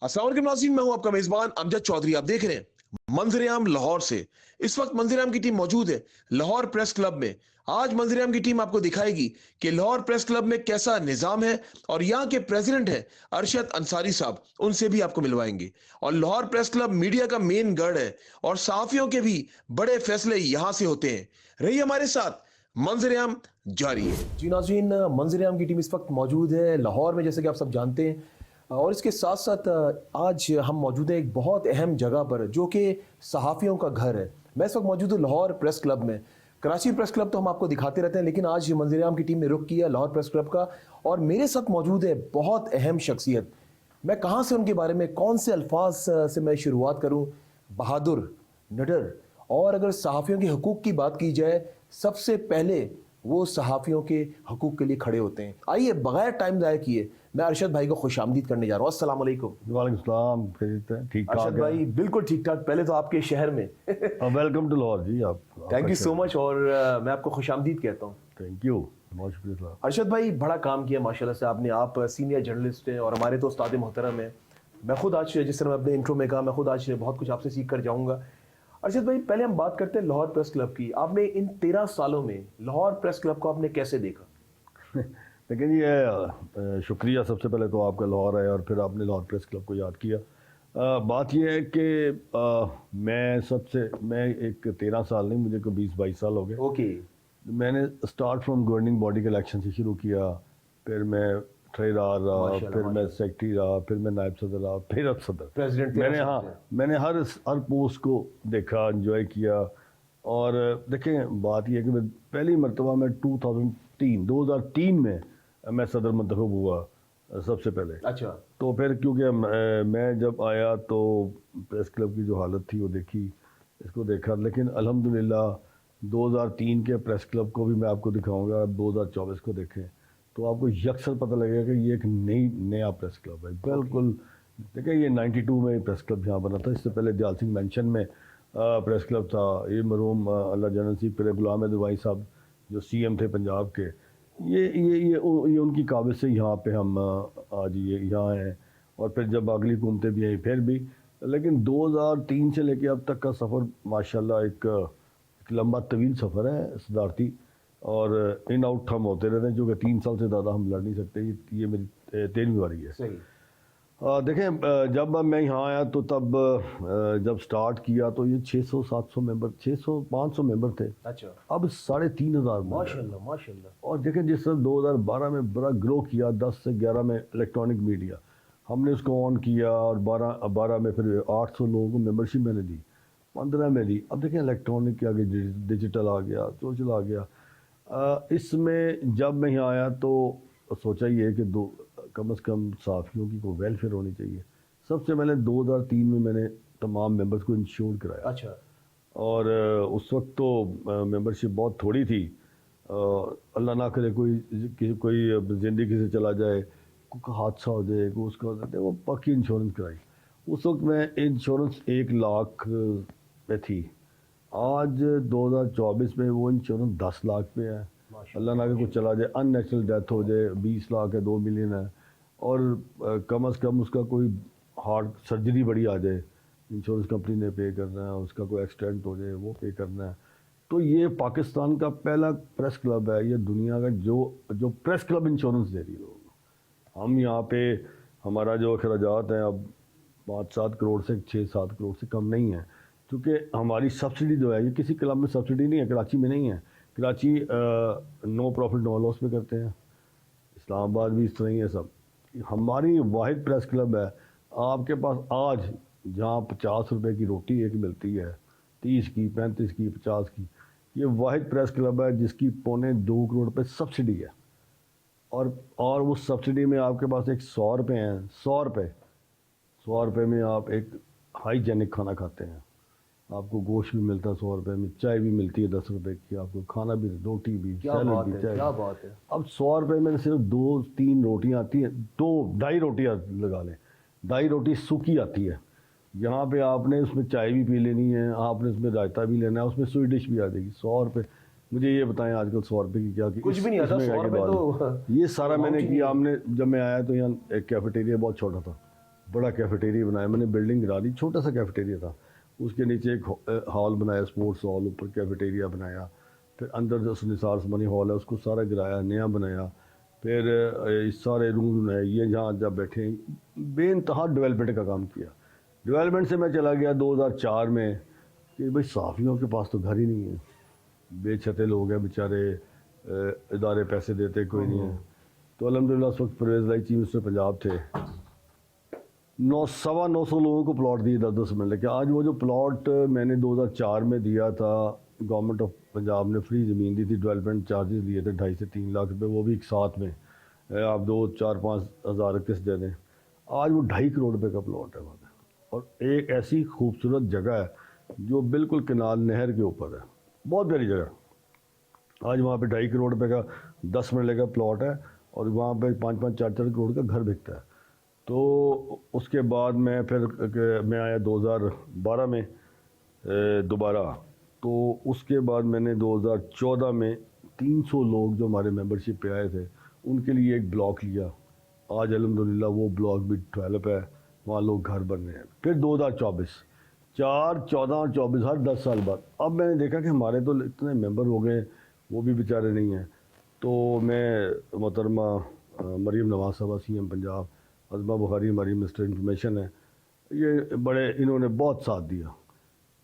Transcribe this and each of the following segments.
अस्सलाम वालेकुम नाज़रीन, मैं हूं आपका मेजबान अमजद चौधरी। आप देख रहे हैं मंजर-ए-आम लाहौर से। इस वक्त मंजर-ए-आम की टीम मौजूद है लाहौर प्रेस क्लब में। आज मंजर-ए-आम की टीम आपको दिखाएगी कि लाहौर प्रेस क्लब में कैसा निज़ाम है और यहाँ के प्रेसिडेंट है अरशद अंसारी साहब, उनसे भी आपको मिलवाएंगे। और लाहौर प्रेस क्लब मीडिया का मेन गढ़ है और सहाफ़ियों के भी बड़े फैसले यहाँ से होते हैं। रहिए हमारे साथ, मंजर-ए-आम जारी है। जी नाज़रीन, मंजर-ए-आम की टीम इस वक्त मौजूद है लाहौर में, जैसे कि आप सब जानते हैं। और इसके साथ साथ आज हम मौजूद हैं एक बहुत अहम जगह पर जो कि सहाफ़ियों का घर है। मैं इस वक्त मौजूद हूँ लाहौर प्रेस क्लब में। कराची प्रेस क्लब तो हम आपको दिखाते रहते हैं, लेकिन आज मंजर-ए-आम की टीम ने रुख किया लाहौर प्रेस क्लब का। और मेरे साथ मौजूद है बहुत अहम शख्सियत। मैं कहाँ से उनके बारे में कौन से अल्फाज से मैं शुरुआत करूँ? बहादुर, निडर, और अगर सहाफ़ियों के हकूक़ की बात की जाए, सबसे पहले वो सहाफ़ियों के हकूक़ के लिए खड़े होते हैं। आइए बगैर टाइम ज़ाया किए मैं अरशद भाई को खुशामदीद करने जा रहा हूँ। अस्सलाम वालेकुम। वालेकुम सलाम। ठीक ठाक अरशद भाई बिल्कुल ठीक ठाक। पहले तो आपके शहर में वेलकम टू लाहौर जी। आप थैंक यू सो मच। और मैं आपको खुशामदीद कहता हूँ। थैंक यू, बहुत शुक्रिया। अरशद भाई बड़ा काम किया माशाल्लाह से आपने। आप सीनियर जर्नलिस्ट हैं और हमारे तो उस्ताद मोहतरम हैं। मैं खुद आज, जिस तरह मैं अपने इंट्रो में कहा, मैं खुद आज बहुत कुछ आपसे सीख कर जाऊँगा। अरशद भाई पहले हम बात करते हैं लाहौर प्रेस क्लब की। आपने इन 13 सालों में लाहौर प्रेस क्लब को आपने कैसे देखा? लेकिन ये शुक्रिया सबसे पहले तो आपका लाहौर है और फिर आपने लाहौर प्रेस क्लब को याद किया। बात यह है कि मैं एक 13 साल नहीं, मुझे को 20-22 साल हो गए। ओके। मैंने स्टार्ट फ्रॉम गवर्निंग बॉडी के इलेक्शन से शुरू किया, फिर मैं ट्रेजरर रहा, फिर मैं सेक्रेटरी रहा, फिर मैं नायब सदर रहा, फिर अब सदर प्रेसिडेंट। मैंने हर पोस्ट को देखा, एंजॉय किया। और देखें, बात यह है कि पहली मरतबा मैं 2003 में मैं सदर मंतखब हुआ सबसे पहले। अच्छा। तो फिर क्योंकि मैं जब आया तो प्रेस क्लब की जो हालत थी वो देखी, इसको देखा। लेकिन अल्हम्दुलिल्लाह 2003 के प्रेस क्लब को भी मैं आपको दिखाऊंगा। 2024 को देखें तो आपको यकसर पता लगेगा कि ये एक नया प्रेस क्लब है। बिल्कुल देखिए, ये 92 में प्रेस क्लब यहाँ बना था। इससे पहले दयाल सिंह मेंशन में प्रेस क्लब था। ये मरहूम अल्लाह जान नसीब करे गुलाम अहमद साहब जो CM थे पंजाब के, ये उनकी काबिल से यहाँ पे हम आज ये यहाँ हैं। और फिर जब अगली हुकूमतें भी आई फिर भी। लेकिन 2003 से लेके अब तक का सफ़र माशाल्लाह एक लंबा तवील सफ़र है सदारती। और इन आउट हम होते रहते हैं, क्योंकि 3 साल से ज़्यादा हम लड़ नहीं सकते। ये मेरी 13वीं बारी है। सही। देखें, जब मैं यहाँ आया तो तब जब स्टार्ट किया तो ये 600-700 मेंबर, 500 मेंबर थे। अच्छा। अब 3500 माशाल्लाह माशाल्लाह। और देखें, जिस तरह 2012 में बड़ा ग्रो किया, 10 से 11 में इलेक्ट्रॉनिक मीडिया हमने उसको ऑन किया, और 12 में फिर 800 लोगों को मेंबरशिप मैंने दी, 15 में दी। अब देखें, इलेक्ट्रॉनिक के आगे डिजिटल आ गया, सोशल आ गया। इसमें जब मैं यहाँ आया तो सोचा ये कि कम से कम सहाफ़ियों की कोई वेलफेयर होनी चाहिए। सबसे पहले 2003 में मैंने तमाम मेंबर्स को इंश्योर कराया। अच्छा। और उस वक्त तो मेंबरशिप बहुत थोड़ी थी। अल्लाह ना करे कोई ज़िंदगी से चला जाए, कोई हादसा हो जाए, कोई उसका हो जाए, वो पक्की इंश्योरेंस कराई। उस वक्त मैं इंश्योरेंस 1 लाख पे थी। आज 2024 में वो इंश्योरेंस 10 लाख पे है। अल्लाह ना करे कुछ चला जाए, अननेचुरल डेथ हो जाए, 20 लाख है, 2 मिलियन है। और कम से कम उसका कोई हार्ट सर्जरी बड़ी आ जाए, इंश्योरेंस कंपनी ने पे करना है। उसका कोई एक्सीडेंट हो जाए, वो पे करना है। तो ये पाकिस्तान का पहला प्रेस क्लब है, ये दुनिया का जो प्रेस क्लब इंश्योरेंस दे रही है। हम यहाँ पे हमारा जो अखराजात हैं अब 5-7 करोड़ से 6-7 करोड़ से कम नहीं है, क्योंकि हमारी सब्सिडी जो है, ये किसी क्लब में सब्सिडी नहीं है, कराची में नहीं है। Karachi no profit no loss में करते हैं, इस्लामाबाद भी इस तरह ही है सब। हमारी वाहिद प्रेस क्लब है। आपके पास आज जहाँ 50 रुपए की रोटी एक मिलती है, 30 की, 35 की, 50 की, ये वाहिद प्रेस क्लब है जिसकी 2.25 करोड़ रुपये सब्सिडी है। और उस सब्सिडी में आपके पास एक 100 रुपये हैं। 100 रुपये में आप एक हाईजेनिक खाना खाते हैं। आपको गोश्त भी मिलता है 100 रुपये में, चाय भी मिलती है 10 रुपये की, आपको खाना भी, रोटी भी, सैलड भी, चाय। क्या बात है। अब 100 रुपये में सिर्फ 2-3 रोटियाँ आती हैं, 2-2.5 रोटियाँ लगा लें, 2.5 रोटी सूखी आती है। यहाँ पे आपने उसमें चाय भी पी लेनी है, आपने उसमें रायता भी लेना है, उसमें स्वीट डिश भी आ जाएगी। 100 रुपये, मुझे ये बताएं आजकल 100 रुपये की क्या कुछ भी नहीं आता। 100 रुपये तो ये सारा मैंने किया। हमने जब मैं आया तो यहाँ एक कैफेटेरिया बहुत छोटा था, बड़ा कैफेटेरिया बनाया मैंने, बिल्डिंग गिरा दी, छोटा सा कैफेटेरिया था, उसके नीचे एक हॉल बनाया, स्पोर्ट्स हॉल, ऊपर कैफेटेरिया बनाया, फिर अंदर जो निसार मनी हॉल है उसको सारा गिराया, नया बनाया, फिर इस सारे रूम बनाए, ये जहाँ जब बैठे बेइंतहा डेवलपमेंट का काम किया। डेवलपमेंट से मैं चला गया 2004 में कि भाई सहाफ़ियों के पास तो घर ही नहीं है, बेछते लोग हैं बेचारे, इदारे पैसे देते कोई नहीं है। तो अल्हम्दुलिल्लाह उस वक्त परवेज़ लाई चीफ मिनिस्टर पंजाब थे, 900 लोगों को प्लॉट दिए 10-10 मिनट लेके। आज वो जो प्लॉट मैंने 2004 में दिया था, गवर्नमेंट ऑफ पंजाब ने फ्री ज़मीन दी थी, डेवलपमेंट चार्जेस लिए थे 2.5 से 3 लाख रुपए, वो भी एक साथ में, आप 2-4-5 हज़ार किस्त दे दें। आज वो 2.5 करोड़ रुपए का प्लॉट है वहाँ पे, और एक ऐसी खूबसूरत जगह है जो बिल्कुल किनार नहर के ऊपर है, बहुत प्यारी जगह। आज वहाँ पे 2.5 करोड़ रुपए का 10 मरले का प्लॉट है, और वहाँ पे 5-5, 4-4 करोड़ का घर बिकता है। तो उसके बाद मैं आया 2012 में दोबारा। तो उसके बाद मैंने 2014 में 300 लोग जो हमारे मेंबरशिप पे आए थे उनके लिए एक ब्लॉक लिया। आज अल्हम्दुलिल्लाह वो ब्लॉक भी डेवलप है, वहाँ लोग घर बन रहे हैं। फिर 2024, 4, 14 और 24, हर 10 साल बाद अब मैंने देखा कि हमारे तो इतने मेंबर हो गए, वो भी बेचारे नहीं हैं। तो मैं मोहतरमा मरीम नवाज साहबा CM पंजाब, अज़मा बुखारी हमारी मिनिस्टर इंफॉर्मेशन है, ये बड़े इन्होंने बहुत साथ दिया।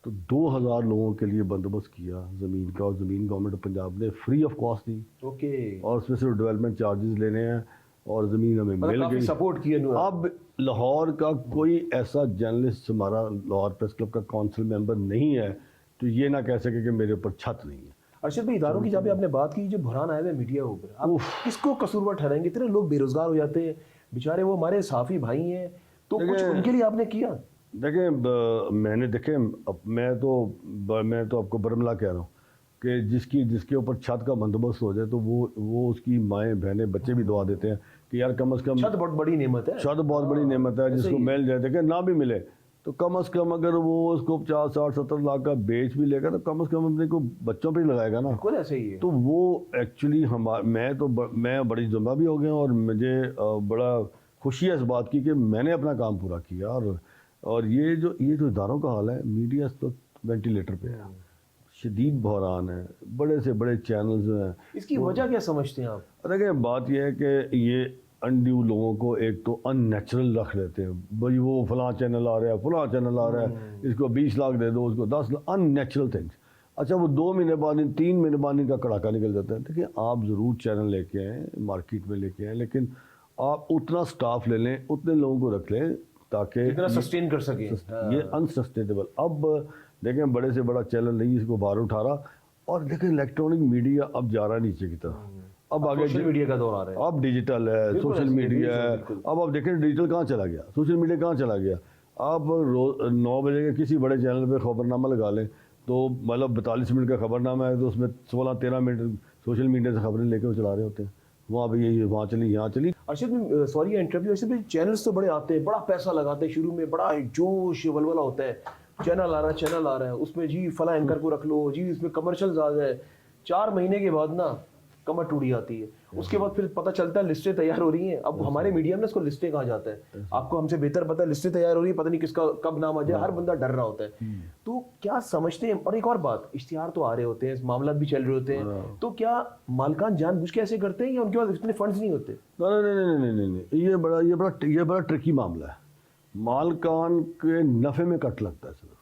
तो 2000 लोगों के लिए बंदोबस्त किया ज़मीन का, और ज़मीन गवर्नमेंट ऑफ पंजाब ने free of cost the. Okay. और उसमें सिर्फ डेवलपमेंट चार्जेस लेने हैं, और ज़मीन हमें मिल गई, सपोर्ट किया। अब लाहौर का कोई ऐसा जर्नलिस्ट हमारा लाहौर प्रेस क्लब का काउंसिल मेंबर नहीं है तो ये ना कह सके कि मेरे ऊपर छत नहीं है। अर्शद भाई, इदारों की जहाँ पे आपने बात की, जो बुरहान आए हुए मीडिया के ऊपर, आप किसको कसूरवार ठहराएंगे? इतने लोग बेरोजगार हो जाते हैं बेचारे, वो हमारे साफी भाई हैं, तो कुछ उनके लिए आपने किया? देखें मैंने मैं तो आपको बरमला कह रहा हूँ कि जिसके ऊपर छत का बंदोबस्त हो जाए तो वो उसकी माएँ बहनें बच्चे भी दुआ देते हैं कि यार कम से कम छत बहुत बड़ी नेमत है, छत बहुत बड़ी नेमत है, जिसको मिल जाए। देखें ना भी मिले तो कम से कम अगर वो उसको 50, 60, 70 लाख का बेच भी लेगा तो कम से कम अपने को बच्चों पे ही लगाएगा ना। बिल्कुल ऐसे ही है। तो वो एक्चुअली मैं बड़ी जुम्मा भी हो गया, और मुझे बड़ा खुशी है इस बात की कि मैंने अपना काम पूरा किया। और ये जो इदारों का हाल है, मीडिया इस वक्त वेंटिलेटर पे है, शदीद बहरान है, बड़े से बड़े चैनल्स हैं। इसकी वजह क्या समझते हैं आप? देखिए बात यह है कि ये अनड्यू लोगों को एक तो अननेचुरल रख लेते हैं, भाई वो फलां चैनल आ रहा है, फलां चैनल आ रहा है, इसको 20 लाख दे दो, उसको 10 लाख, अननेचुरल थिंग्स। अच्छा वो 2 महीने बाद, 3 महीने बाद इनका कड़ाका निकल जाता है। देखिए आप ज़रूर चैनल लेके आएँ, मार्केट में लेके आएँ, लेकिन आप उतना स्टाफ ले लें, उतने लोगों को रख लें ताकि इतना सस्टेन कर सके। ये अनसस्टेनेबल। अब देखें बड़े से बड़ा चैनल नहीं इसको बाहर उठा रहा, और देखें इलेक्ट्रॉनिक मीडिया अब जा रहा नीचे की तरफ, अब आगे सोशल मीडिया का दौर आ रहा है, अब डिजिटल है, सोशल मीडिया है। अब आप देखें डिजिटल कहाँ चला गया, सोशल मीडिया कहाँ चला गया। आप रोज 9 बजे के किसी बड़े चैनल पे खबरनामा लगा लें तो मतलब 42 मिनट का खबरनामा है तो उसमें 16-13 मिनट सोशल मीडिया से खबरें लेकर वो चला रहे होते हैं, वहाँ पे ये वहाँ चली, यहाँ चली। अर्शद सॉरी इंटरव्यू, अर्शद भाई चैनल्स तो बड़े आते हैं, बड़ा पैसा लगाते हैं, शुरू में बड़ा जोश वलवला होता है, चैनल आ रहा है, उसमें जी फला एंकर को रख लो जी, इसमें कमर्शियल्स आ जाए। 4 महीने के बाद ना कमर टूटी आती है, उसके बाद फिर पता चलता है लिस्टें तैयार हो रही हैं। अब हमारे मीडिया में इसको लिस्टें कहा जाता है, आपको हमसे बेहतर पता है, लिस्टें तैयार हो रही है, पता नहीं किसका कब नाम आ जाए, हर बंदा डर रहा होता है। तो क्या समझते हैं? और एक और बात, इश्तिहार तो आ रहे होते हैं, मामला भी चल रहे होते हैं, तो क्या मालकान जानबूझ के ऐसे करते हैं या उनके पास इतने फंड्स नहीं होते? नहीं, ये बड़ा ट्रिकी मामला है। मालकान के नफे में कट लगता है सिर्फ।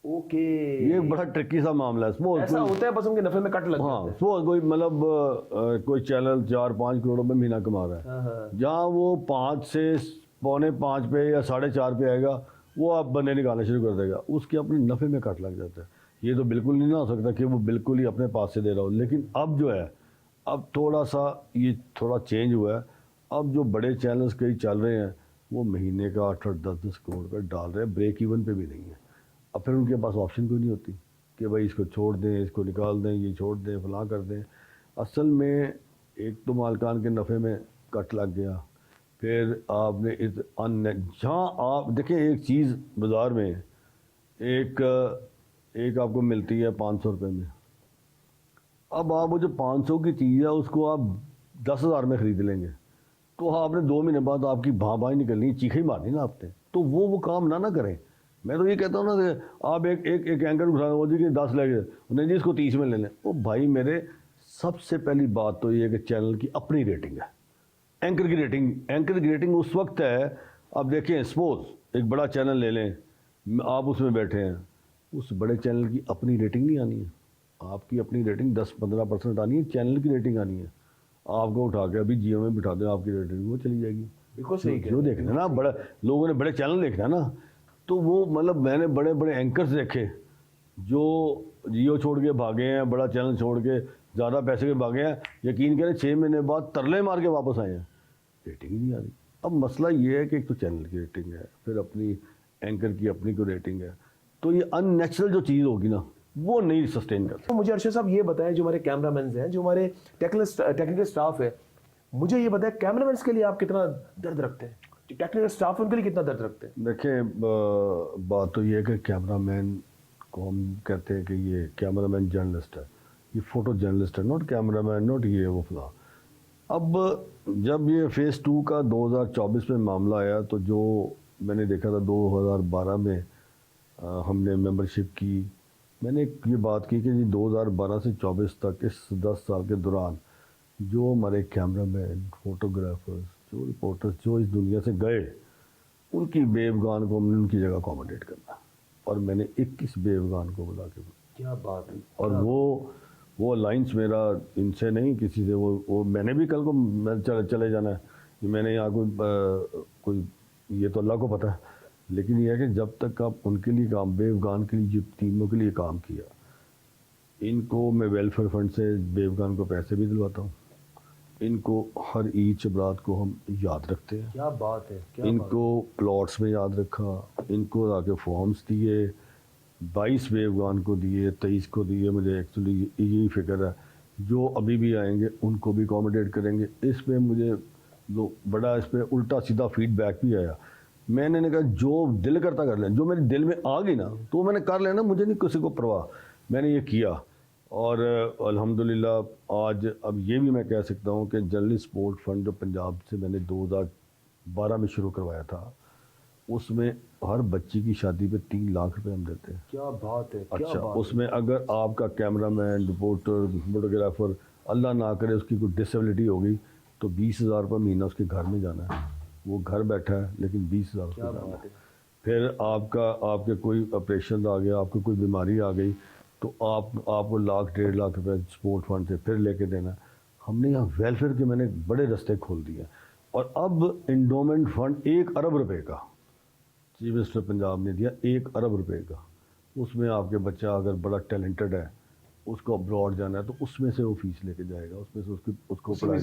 ओके, ये बड़ा ट्रिकी सा मामला है। ऐसा होता है बस उनके नफे में कट लगता है। हाँ, सपोज कोई मतलब कोई चैनल 4-5 करोड़ रुपए महीना कमा रहा है, जहाँ वो 5 से 4.25 पे या 4.5 पे आएगा, वो आप बंदे निकालना शुरू कर देगा, उसके अपने नफे में कट लग जाता है। ये तो बिल्कुल नहीं ना हो सकता कि वो बिल्कुल ही अपने पास से दे रहा हो। लेकिन अब जो है, अब थोड़ा चेंज हुआ है। अब जो बड़े चैनल्स कई चल रहे हैं वो महीने का 8-8, 10-10 करोड़ का डाल रहे हैं, ब्रेक इवन पे भी नहीं है। अब फिर उनके पास ऑप्शन कोई नहीं होती कि भाई इसको छोड़ दें, इसको निकाल दें, ये छोड़ दें, फलां कर दें। असल में एक तो मालकान के नफ़े में कट लग गया, फिर आपने जहाँ आप देखें एक चीज़ बाज़ार में एक आपको मिलती है 500 रुपये में, अब आप वो जो 500 की चीज़ है उसको आप 10,000 में ख़रीद लेंगे तो आपने 2 महीने बाद आपकी भाँ निकलनी, चीखें ही मारनी ना आपने तो वो काम ना करें। मैं तो ये कहता हूँ ना कि आप एक एंकर उठा वो जी कि 10 लगे नहीं जी इसको 30 में ले लें। ओ भाई मेरे, सबसे पहली बात तो ये है कि चैनल की अपनी रेटिंग है। एंकर की रेटिंग उस वक्त है, अब देखें सपोज एक बड़ा चैनल ले लें, आप उसमें बैठे हैं, उस बड़े चैनल की अपनी रेटिंग नहीं आनी है, आपकी अपनी रेटिंग 10-15% आनी है, चैनल की रेटिंग आनी है। आपको उठा के अभी जियो में बिठा दें, आपकी रेटिंग वो चली जाएगी। बिल्कुल सही जो देखना है ना, बड़ा लोगों ने बड़े चैनल देखना है ना, तो वो मतलब मैंने बड़े बड़े एंकर्स देखे जो जियो छोड़ के भागे हैं, बड़ा चैनल छोड़ के ज़्यादा पैसे के भागे हैं, यकीन करें 6 महीने बाद तरले मार के वापस आए हैं, रेटिंग ही नहीं आ रही। अब मसला ये है कि एक तो चैनल की रेटिंग है, फिर अपनी एंकर की अपनी कोई रेटिंग है, तो ये अननेचुरल जो चीज़ होगी ना वो नहीं सस्टेन करती। तो मुझे अरशद साहब ये बताएं, जो हमारे कैमरामैन हैं, जो हमारे टेक्निकल स्टाफ है, मुझे ये बताएं कैमरामैन के लिए आप कितना दर्द रखते हैं, टेक्निकल स्टाफ उनके लिए कितना दर्द रखते हैं? देखें, बात तो ये है कि कैमरामैन को हम कहते हैं कि ये कैमरामैन जर्नलिस्ट है, ये फ़ोटो जर्नलिस्ट है, नॉट कैमरामैन, नॉट ये वो फला। अब जब ये फ़ेज़ 2 का 2024 में मामला आया तो जो मैंने देखा था 2012 में हमने मेंबरशिप की, मैंने ये बात की कि जी 2012 से 24 तक इस 10 साल के दौरान जो हमारे कैमरामैन, फोटोग्राफर्स, जो रिपोर्टर्स जो इस दुनिया से गए, उनकी बेवगान को हमने उनकी जगह अकोमोडेट करना, और मैंने 21 बेवगान को बुला के, क्या बात है। और वो अलाइंस मेरा इनसे नहीं किसी से, वो मैंने भी कल को मैं चले जाना है, कि मैंने यहाँ कोई ये तो अल्लाह को पता है, लेकिन ये है कि जब तक आप उनके लिए काम, बेवगान के लिए जो टीमों के लिए काम किया, इनको मैं वेलफेयर फंड से बेवगान को पैसे भी दिलवाता हूँ, इनको हर ईद बरात को हम याद रखते हैं। क्या बात है, क्या इनको प्लॉट्स में याद रखा, इनको आके फॉर्म्स दिए, 22 बेवगान को दिए, 23 को दिए। मुझे एक्चुअली यही फिक्र है, जो अभी भी आएंगे उनको भी अकोमोडेट करेंगे। इस पे मुझे बड़ा इस पे उल्टा सीधा फीडबैक भी आया। मैंने कहा जो दिल करता कर लें, जो मेरे दिल में आ गई ना तो मैंने कर लेना, मुझे नहीं किसी को परवाह, मैंने ये किया। और अल्हम्दुलिल्लाह आज अब ये भी मैं कह सकता हूँ कि जर्नलिस्ट सपोर्ट फंड जो पंजाब से मैंने 2012 में शुरू करवाया था, उसमें हर बच्ची की शादी पे 3 लाख रुपए हम देते हैं। क्या बात है, क्या अच्छा, बात उसमें अगर आपका कैमरामैन, रिपोर्टर, फोटोग्राफर अल्लाह ना करे उसकी कोई डिसेबिलिटी होगी तो 20,000 रुपये महीना उसके घर में जाना है। वो घर बैठा है लेकिन 20,000 रुपये जाना है। फिर आपके कोई ऑपरेशन आ गया, आपको कोई बीमारी आ गई तो आपको 1-1.5 लाख रुपए सपोर्ट फंड से फिर लेके देना। हमने यहाँ वेलफेयर के मैंने बड़े रास्ते खोल दिए, और अब इंडोमेंट फंड 1 अरब रुपए का चीफ मिनिस्टर पंजाब ने दिया, 1 अरब रुपए का। उसमें आपके बच्चा अगर बड़ा टैलेंटेड है, उसको अब्रॉड जाना है तो उसमें से वो फीस लेके जाएगा, उसमें से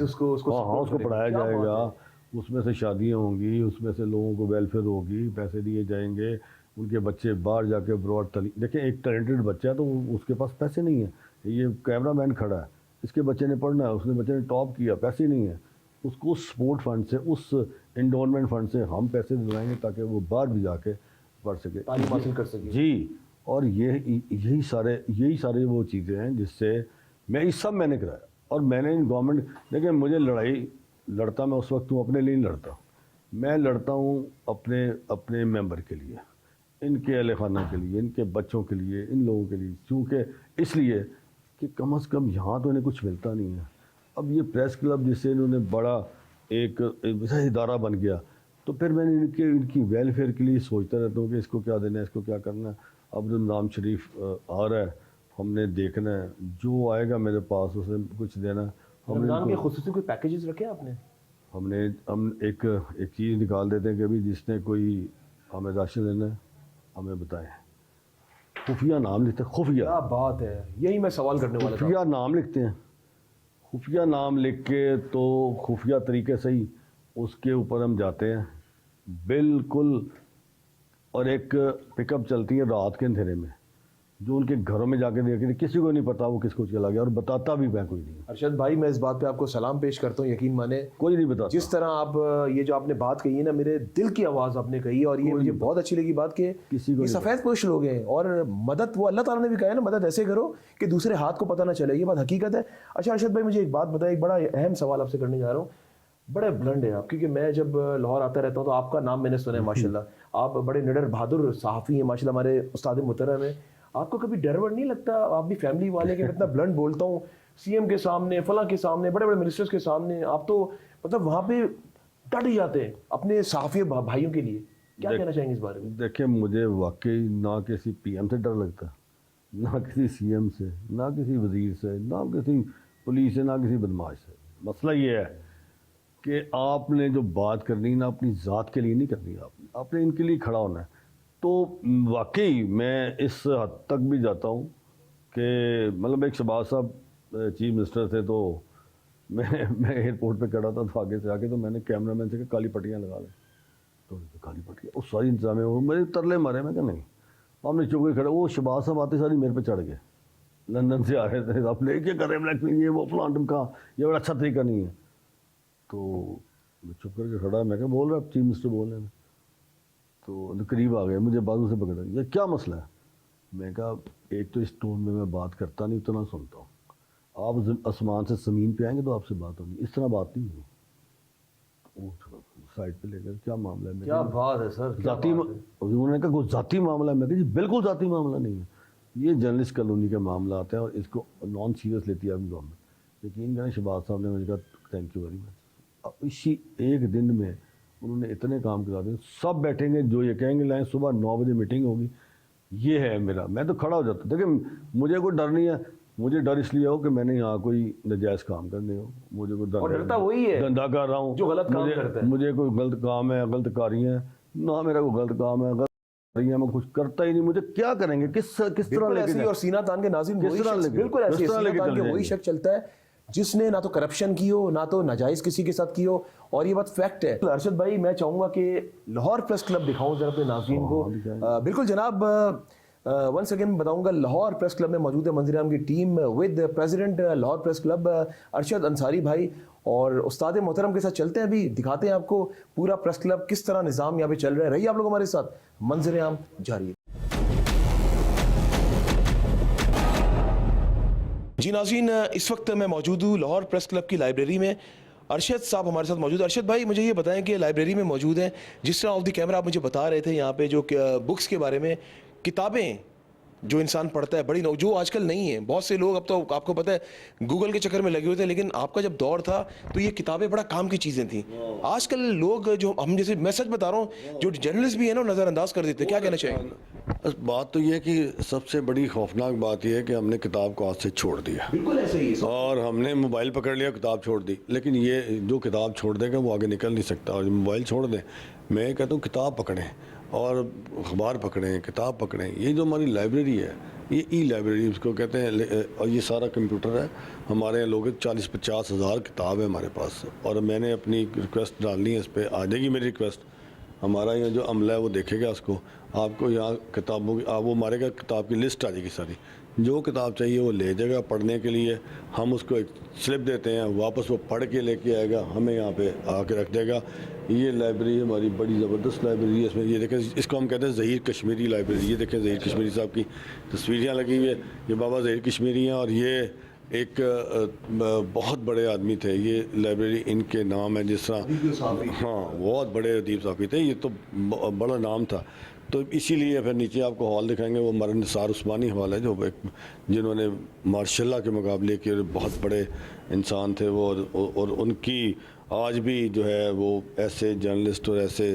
उसको पढ़ाया जाएगा, उसमें से शादियाँ होंगी, उसमें से लोगों को वेलफेयर होगी, पैसे दिए जाएंगे, उनके बच्चे बाहर जाके अब्रॉड देखें। एक टैलेंटेड बच्चा है तो उसके पास पैसे नहीं है, ये कैमरामैन खड़ा है, इसके बच्चे ने पढ़ना है, उसने बच्चे ने टॉप किया, पैसे नहीं है, उसको सपोर्ट फंड से, उस इंडोमेंट फंड से हम पैसे दिलवाएंगे ताकि वो बाहर भी जाके पढ़ सके, तालीम हासिल कर सके। जी। और यही सारे वो चीज़ें हैं जिससे मैं सब मैंने कराया। और मैंने गवर्नमेंट, देखिए मुझे लड़ाई लड़ता मैं उस वक्त हूँ, अपने लिए नहीं लड़ता, मैं लड़ता हूँ अपने मेंबर के लिए, इनके अहले खाना के लिए, इनके बच्चों के लिए, इन लोगों के लिए, क्योंकि इसलिए कि कम से कम यहाँ तो इन्हें कुछ मिलता नहीं है। अब ये प्रेस क्लब जिससे इन्होंने बड़ा एक इदारा बन गया, तो फिर मैंने इनकी वेलफेयर के लिए सोचता रहता हूँ कि इसको क्या देना है, इसको क्या करना है। अब रमज़ान शरीफ आ रहा है, हमने देखना है, जो आएगा मेरे पास उसे कुछ देना। रमज़ान के खुसूसी कोई पैकेजेस रखे आपने? हम एक चीज़ निकाल देते हैं कि अभी जिसने कोई हमें राशन लेना है हमें बताएं, खुफिया नाम लिखते हैं, खुफिया। क्या बात है, यही मैं सवाल करने वाला था। खुफिया नाम लिखते हैं, खुफिया नाम लिख के तो खुफिया तरीके से ही उसके ऊपर हम जाते हैं बिल्कुल। और एक पिकअप चलती है रात के अंधेरे में, जो उनके घरों में जाके देखे, किसी को नहीं पता वो किसको चला गया, और बताता भी मैं कोई नहीं। अरशद भाई, मैं इस बात पे आपको सलाम पेश करता हूँ, यकीन माने कोई नहीं बताता। जिस तरह आप ये जो आपने बात कही है ना, मेरे दिल की आवाज़ आपने कही, और ये मुझे बहुत अच्छी लगी बात कि किसी को ये सफ़ेद पोश लोग हैं, और मदद वो अल्लाह ताला ने भी कहा है ना, मदद ऐसे करो कि दूसरे हाथ को पता ना चले, ये बात हकीकत है। अच्छा अरशद भाई, मुझे एक बात बताए, एक बड़ा अहम सवाल आपसे करने जा रहा हूँ। बड़े ब्लंड है आप, क्योंकि मैं जब लाहौर आता रहता हूँ तो आपका नाम मैंने सुना है माशाल्लाह। आप बड़े निडर बहादुर सहाफ़ी हैं माशाल्लाह, हमारे उस्ताद मुहतरम है। आपको कभी डर वर नहीं लगता, आप भी फैमिली वाले के, मैं इतना ब्लंड बोलता हूँ सीएम के सामने, फला के सामने, बड़े बड़े मिनिस्टर्स के सामने, आप तो मतलब वहाँ पे डट ही जाते हैं अपने सहाफ़ी भाइयों के लिए। क्या कहना चाहेंगे इस बारे में? देखिए, मुझे वाकई ना किसी पीएम से डर लगता, ना किसी सीएम से, ना किसी वजीर से, ना किसी पुलिस से, ना किसी बदमाश से। मसला ये है कि आपने जो बात करनी ना अपनी ज़ात के लिए नहीं करनी, आपने इनके लिए खड़ा होना है। तो वाकई मैं इस हद तक भी जाता हूँ कि मतलब एक शहबाज साहब चीफ मिनिस्टर थे, तो मैं एयरपोर्ट पे खड़ा था, तो आगे से आके तो मैंने कैमरामैन से कहा काली पट्टियाँ लगा लें, तो काली पट्टियाँ वो सारी इंतजाम है, वो मेरे तरले मारे, मैं कहा नहीं, हमने चुप के खड़े। वो शहबाज साहब आते सारी मेरे पे चढ़ गए, लंदन से आ रहे थे, आप ले क्या कर रहे हैं ब्लैकमेल, ये वो फलान का, ये बड़ा अच्छा तरीका नहीं है। तो मैं चुप करके खड़ा, मैं क्या बोल रहा चीफ मिनिस्टर बोल रहे हैं, तो करीब आ गए, मुझे बाजू से पकड़ा, ये क्या मसला है? मैं कहा एक तो इस टोन में मैं बात करता नहीं, उतना सुनता हूँ, आप आसमान से ज़मीन पे आएंगे तो आपसे बात होगी, इस तरह बात नहीं होगी। वो साइड पे लेकर क्या मामला है? क्या बात है सर, जाती, उन्होंने कहा कोई जाती मामला है? मैं कहा जी बिल्कुल जाती मामला नहीं है, ये जर्नलिस्ट कॉलोनी का मामला आता है और इसको नॉन सीरियस लेती है आपकी गवर्नमेंट। यकीन करें शहबाज साहब ने मुझे कहा थैंक यू वेरी मच। अब इसी एक दिन में उन्होंने इतने काम करा दिए, सब बैठेंगे जो ये कहेंगे लाएँ, सुबह 9 बजे मीटिंग होगी, ये है मेरा। मैं तो खड़ा हो जाता, देखिए मुझे कोई डर नहीं है, मुझे डर इसलिए हो कि मैंने यहाँ कोई नाजायज़ काम करने हो, मुझे कोई और डरता वही है धंधा कर रहा हूँ जो गलत काम करता है। मुझे कोई गलत काम है, गलत कारियाँ हैं ना, मेरा कोई गलत काम है, गलत कारियाँ, मैं कुछ करता ही नहीं। मुझे क्या करेंगे, किस तरह लेके, और सीना तान के नाज़रीन किस तरह लेके, बिल्कुल ऐसे किस तरह सीना लेके तान के चल वही शख्स चलता है जिसने ना तो करप्शन की हो, ना तो नाजायज़ किसी के साथ की हो, और ये बात फैक्ट है। अरशद भाई, मैं चाहूँगा कि लाहौर प्रेस क्लब दिखाऊँ जरा अपने नाज़रीन को। बिल्कुल जनाब, वंस अगेन बताऊंगा, लाहौर प्रेस क्लब में मौजूद है मंजर आम की team with president Lahore press club Arshad Ansari भाई, और उस्ताद मोहतरम के साथ चलते हैं, अभी दिखाते हैं आपको पूरा प्रेस क्लब किस तरह निज़ाम यहाँ पे चल रहा है। रहिए आप लोग हमारे साथ, मंजर आम जारी है। जी नाज़रीन, इस वक्त मैं मौजूद हूँ लाहौर प्रेस क्लब की लाइब्रेरी में। अरशद साहब हमारे साथ मौजूद। अरशद भाई, मुझे ये बताएं कि लाइब्रेरी में मौजूद हैं, जिस तरह ऑफ द कैमरा आप मुझे बता रहे थे यहाँ पे जो बुक्स के बारे में, किताबें जो इंसान पढ़ता है बड़ी जो आजकल नहीं है, बहुत से लोग अब तो आपको पता है गूगल के चक्कर में लगे हुए थे, लेकिन आपका जब दौर था तो ये किताबें बड़ा काम की चीज़ें थी। आजकल लोग जो हम जैसे, मैं सच बता रहा हूँ, जो जर्नलिस्ट भी है ना, नज़रअंदाज कर देते हैं। क्या कहना चाहेंगे? बस बात तो ये है कि सबसे बड़ी खौफनाक बात यह है कि हमने किताब को हाथ से छोड़ दिया, बिल्कुल ऐसे ही है। और हमने मोबाइल पकड़ लिया, किताब छोड़ दी। लेकिन ये जो किताब छोड़ देगा वो आगे निकल नहीं सकता, और मोबाइल छोड़ दें। मैं कहता हूँ किताब पकड़ें और अखबार पकड़ें, किताब पकड़ें। ये जो हमारी लाइब्रेरी है, ये ई लाइब्रेरी उसको कहते हैं, और ये सारा कंप्यूटर है। हमारे यहाँ लोग 40-50 हज़ार किताब है हमारे पास, और मैंने अपनी रिक्वेस्ट डालनी है, इस पर आ जाएगी मेरी रिक्वेस्ट। हमारा यहाँ जो अमला है वो देखेगा उसको, आपको यहाँ किताबों की वो मारेगा, किताब की लिस्ट आ जाएगी सारी, जो किताब चाहिए वो ले जाएगा पढ़ने के लिए। हम उसको एक स्लिप देते हैं, वापस वो पढ़ के लेके आएगा, हमें यहाँ पे आके रख देगा। ये लाइब्रेरी हमारी बड़ी ज़बरदस्त लाइब्रेरी है। इसमें ये देखें, इसको हम कहते हैं ज़हीर कश्मीरी लाइब्रेरी। ये देखें ज़हीर कश्मीरी साहब की तस्वीरें लगी हुई है, ये बाबा ज़हीर कश्मीरी हैं, और ये एक बहुत बड़े आदमी थे। ये लाइब्रेरी इनके नाम है, जिस तरह, हाँ, बहुत बड़े अदीब साफ़ी थे, ये तो बड़ा नाम था। तो इसीलिए फिर नीचे आपको हॉल दिखाएंगे, वो हमारा निसार उस्मानी हॉल है, जो एक जिन्होंने मार्शल्ला के मुकाबले के बहुत बड़े इंसान थे वो, और उनकी आज भी जो है वो ऐसे जर्नलिस्ट और ऐसे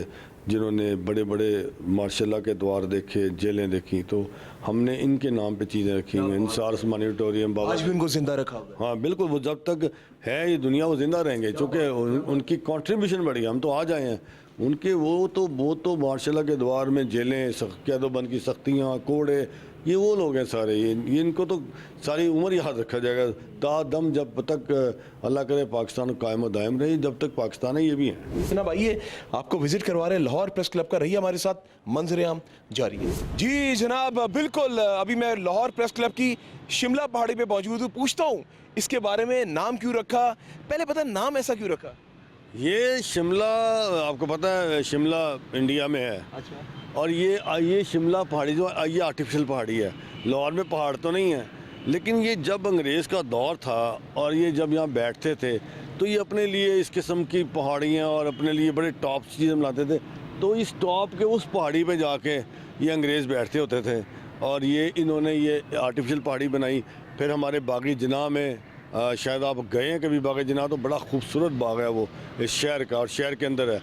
जिन्होंने बड़े बड़े मार्शल्ला के द्वार देखे, जेलें देखी, तो हमने इनके नाम पे चीज़ें रखी हुई हैं। निसार उस्मानी ऑडिटोरियम, बाबा आज भी उनको जिंदा रखा हुआ है। हाँ बिल्कुल, वो जब तक है ये दुनिया वो ज़िंदा रहेंगे, चूँकि उनकी कंट्रीब्यूशन बढ़ी। हम तो आज आए हैं, उनके वो तो मार्शल्ला के द्वार में जेलें, कैदोबंद की सख्तियाँ, कोड़े, ये वो लोग हैं सारे। ये इनको तो सारी उम्र याद रखा जाएगा, तादम जब तक अल्लाह करे पाकिस्तान कायम दायम रही, जब तक पाकिस्तान है ये भी है। जनाब आइए, आपको विजिट करवा रहे हैं लाहौर प्रेस क्लब का। रहिए हमारे साथ, मंजर आम जारी है। जी जनाब, बिल्कुल, अभी मैं लाहौर प्रेस क्लब की शिमला पहाड़ी पे मौजूद हूँ। पूछता हूँ इसके बारे में, नाम क्यों रखा, पहले पता नाम ऐसा क्यों रखा? ये शिमला, आपको पता है शिमला इंडिया में है। अच्छा। और ये शिमला पहाड़ी जो ये आर्टिफिशियल पहाड़ी है, लाहौर में पहाड़ तो नहीं है, लेकिन ये जब अंग्रेज़ का दौर था और ये जब यहाँ बैठते थे तो ये अपने लिए इस किस्म की पहाड़ियाँ और अपने लिए बड़े टॉप चीज़ें बनाते थे। तो इस टॉप के उस पहाड़ी पे जाके ये अंग्रेज़ बैठते होते थे और ये इन्होंने ये आर्टिफिशियल पहाड़ी बनाई। फिर हमारे बागी जना में शायद आप गए हैं कभी बागी जना, तो बड़ा खूबसूरत बाग है वो इस शहर का, और शहर के अंदर है।